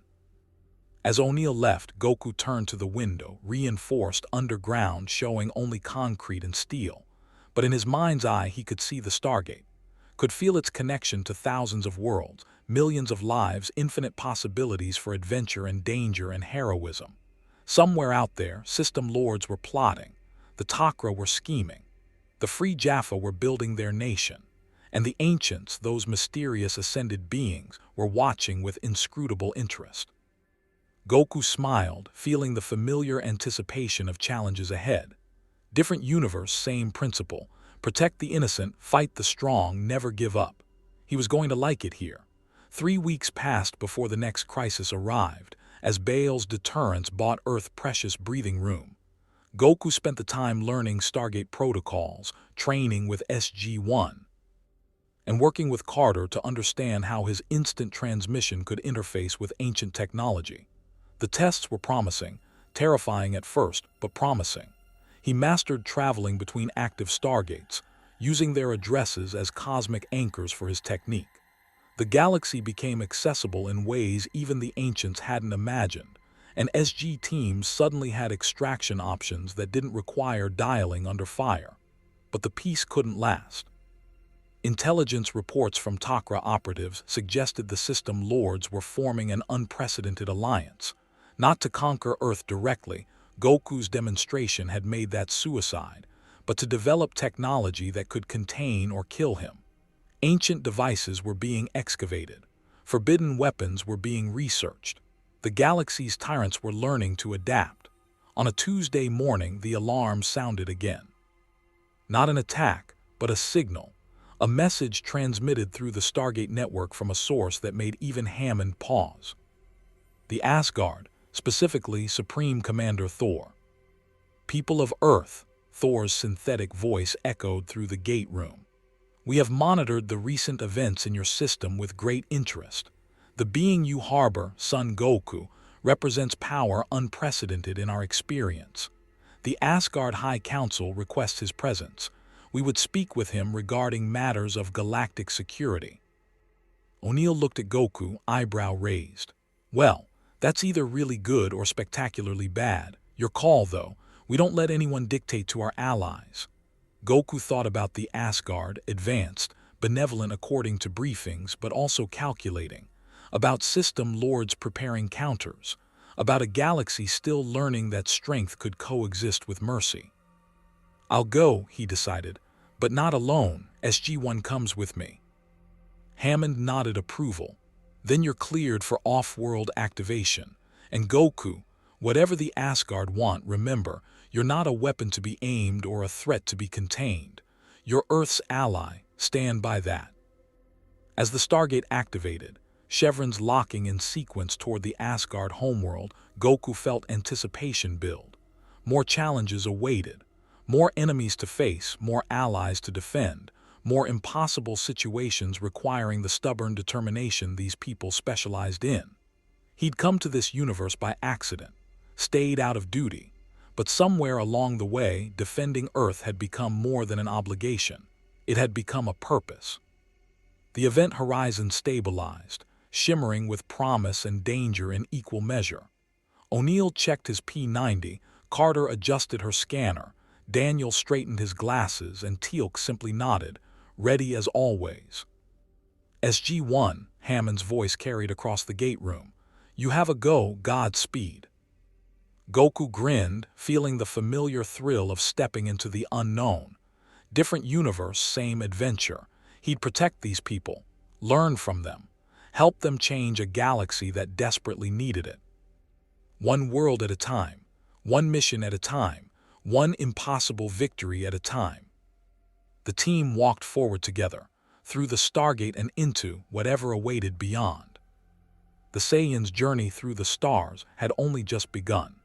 As O'Neill left, Goku turned to the window, reinforced underground, showing only concrete and steel. But in his mind's eye, he could see the Stargate, could feel its connection to thousands of worlds, millions of lives, infinite possibilities for adventure and danger and heroism. Somewhere out there, system lords were plotting. The Takra were scheming. The Free Jaffa were building their nation. And the ancients, those mysterious ascended beings, were watching with inscrutable interest. Goku smiled, feeling the familiar anticipation of challenges ahead. Different universe, same principle. Protect the innocent, fight the strong, never give up. He was going to like it here. 3 weeks passed before the next crisis arrived, as Baal's deterrence bought Earth precious breathing room. Goku spent the time learning Stargate protocols, training with SG-1, and working with Carter to understand how his instant transmission could interface with ancient technology. The tests were promising, terrifying at first, but promising. He mastered traveling between active Stargates, using their addresses as cosmic anchors for his technique. The galaxy became accessible in ways even the ancients hadn't imagined, and SG teams suddenly had extraction options that didn't require dialing under fire. But the peace couldn't last. Intelligence reports from Takra operatives suggested the system lords were forming an unprecedented alliance, not to conquer Earth directly, Goku's demonstration had made that suicide, but to develop technology that could contain or kill him. Ancient devices were being excavated. Forbidden weapons were being researched. The galaxy's tyrants were learning to adapt. On a Tuesday morning, the alarm sounded again. Not an attack, but a signal. A message transmitted through the Stargate network from a source that made even Hammond pause. The Asgard, specifically Supreme Commander Thor. "People of Earth," Thor's synthetic voice echoed through the gate room. "We have monitored the recent events in your system with great interest. The being you harbor, Son Goku, represents power unprecedented in our experience. The Asgard High Council requests his presence. We would speak with him regarding matters of galactic security." O'Neill looked at Goku, eyebrow raised. "Well, that's either really good or spectacularly bad. Your call, though. We don't let anyone dictate to our allies." Goku thought about the Asgard, advanced, benevolent according to briefings, but also calculating. About system lords preparing counters. About a galaxy still learning that strength could coexist with mercy. "I'll go," he decided, "but not alone. SG-1 comes with me." Hammond nodded approval. "Then you're cleared for off-world activation. And Goku, whatever the Asgard want, remember, you're not a weapon to be aimed or a threat to be contained. You're Earth's ally. Stand by that." As the Stargate activated, chevrons locking in sequence toward the Asgard homeworld, Goku felt anticipation build. More challenges awaited. More enemies to face, more allies to defend, more impossible situations requiring the stubborn determination these people specialized in. He'd come to this universe by accident, stayed out of duty, but somewhere along the way, defending Earth had become more than an obligation. It had become a purpose. The event horizon stabilized, shimmering with promise and danger in equal measure. O'Neill checked his P90, Carter adjusted her scanner, Daniel straightened his glasses, and Teal'c simply nodded, ready as always. "SG-1, Hammond's voice carried across the gate room. "You have a go, Godspeed." Goku grinned, feeling the familiar thrill of stepping into the unknown. Different universe, same adventure. He'd protect these people, learn from them, help them change a galaxy that desperately needed it. One world at a time, one mission at a time, one impossible victory at a time. The team walked forward together, through the Stargate and into whatever awaited beyond. The Saiyans' journey through the stars had only just begun.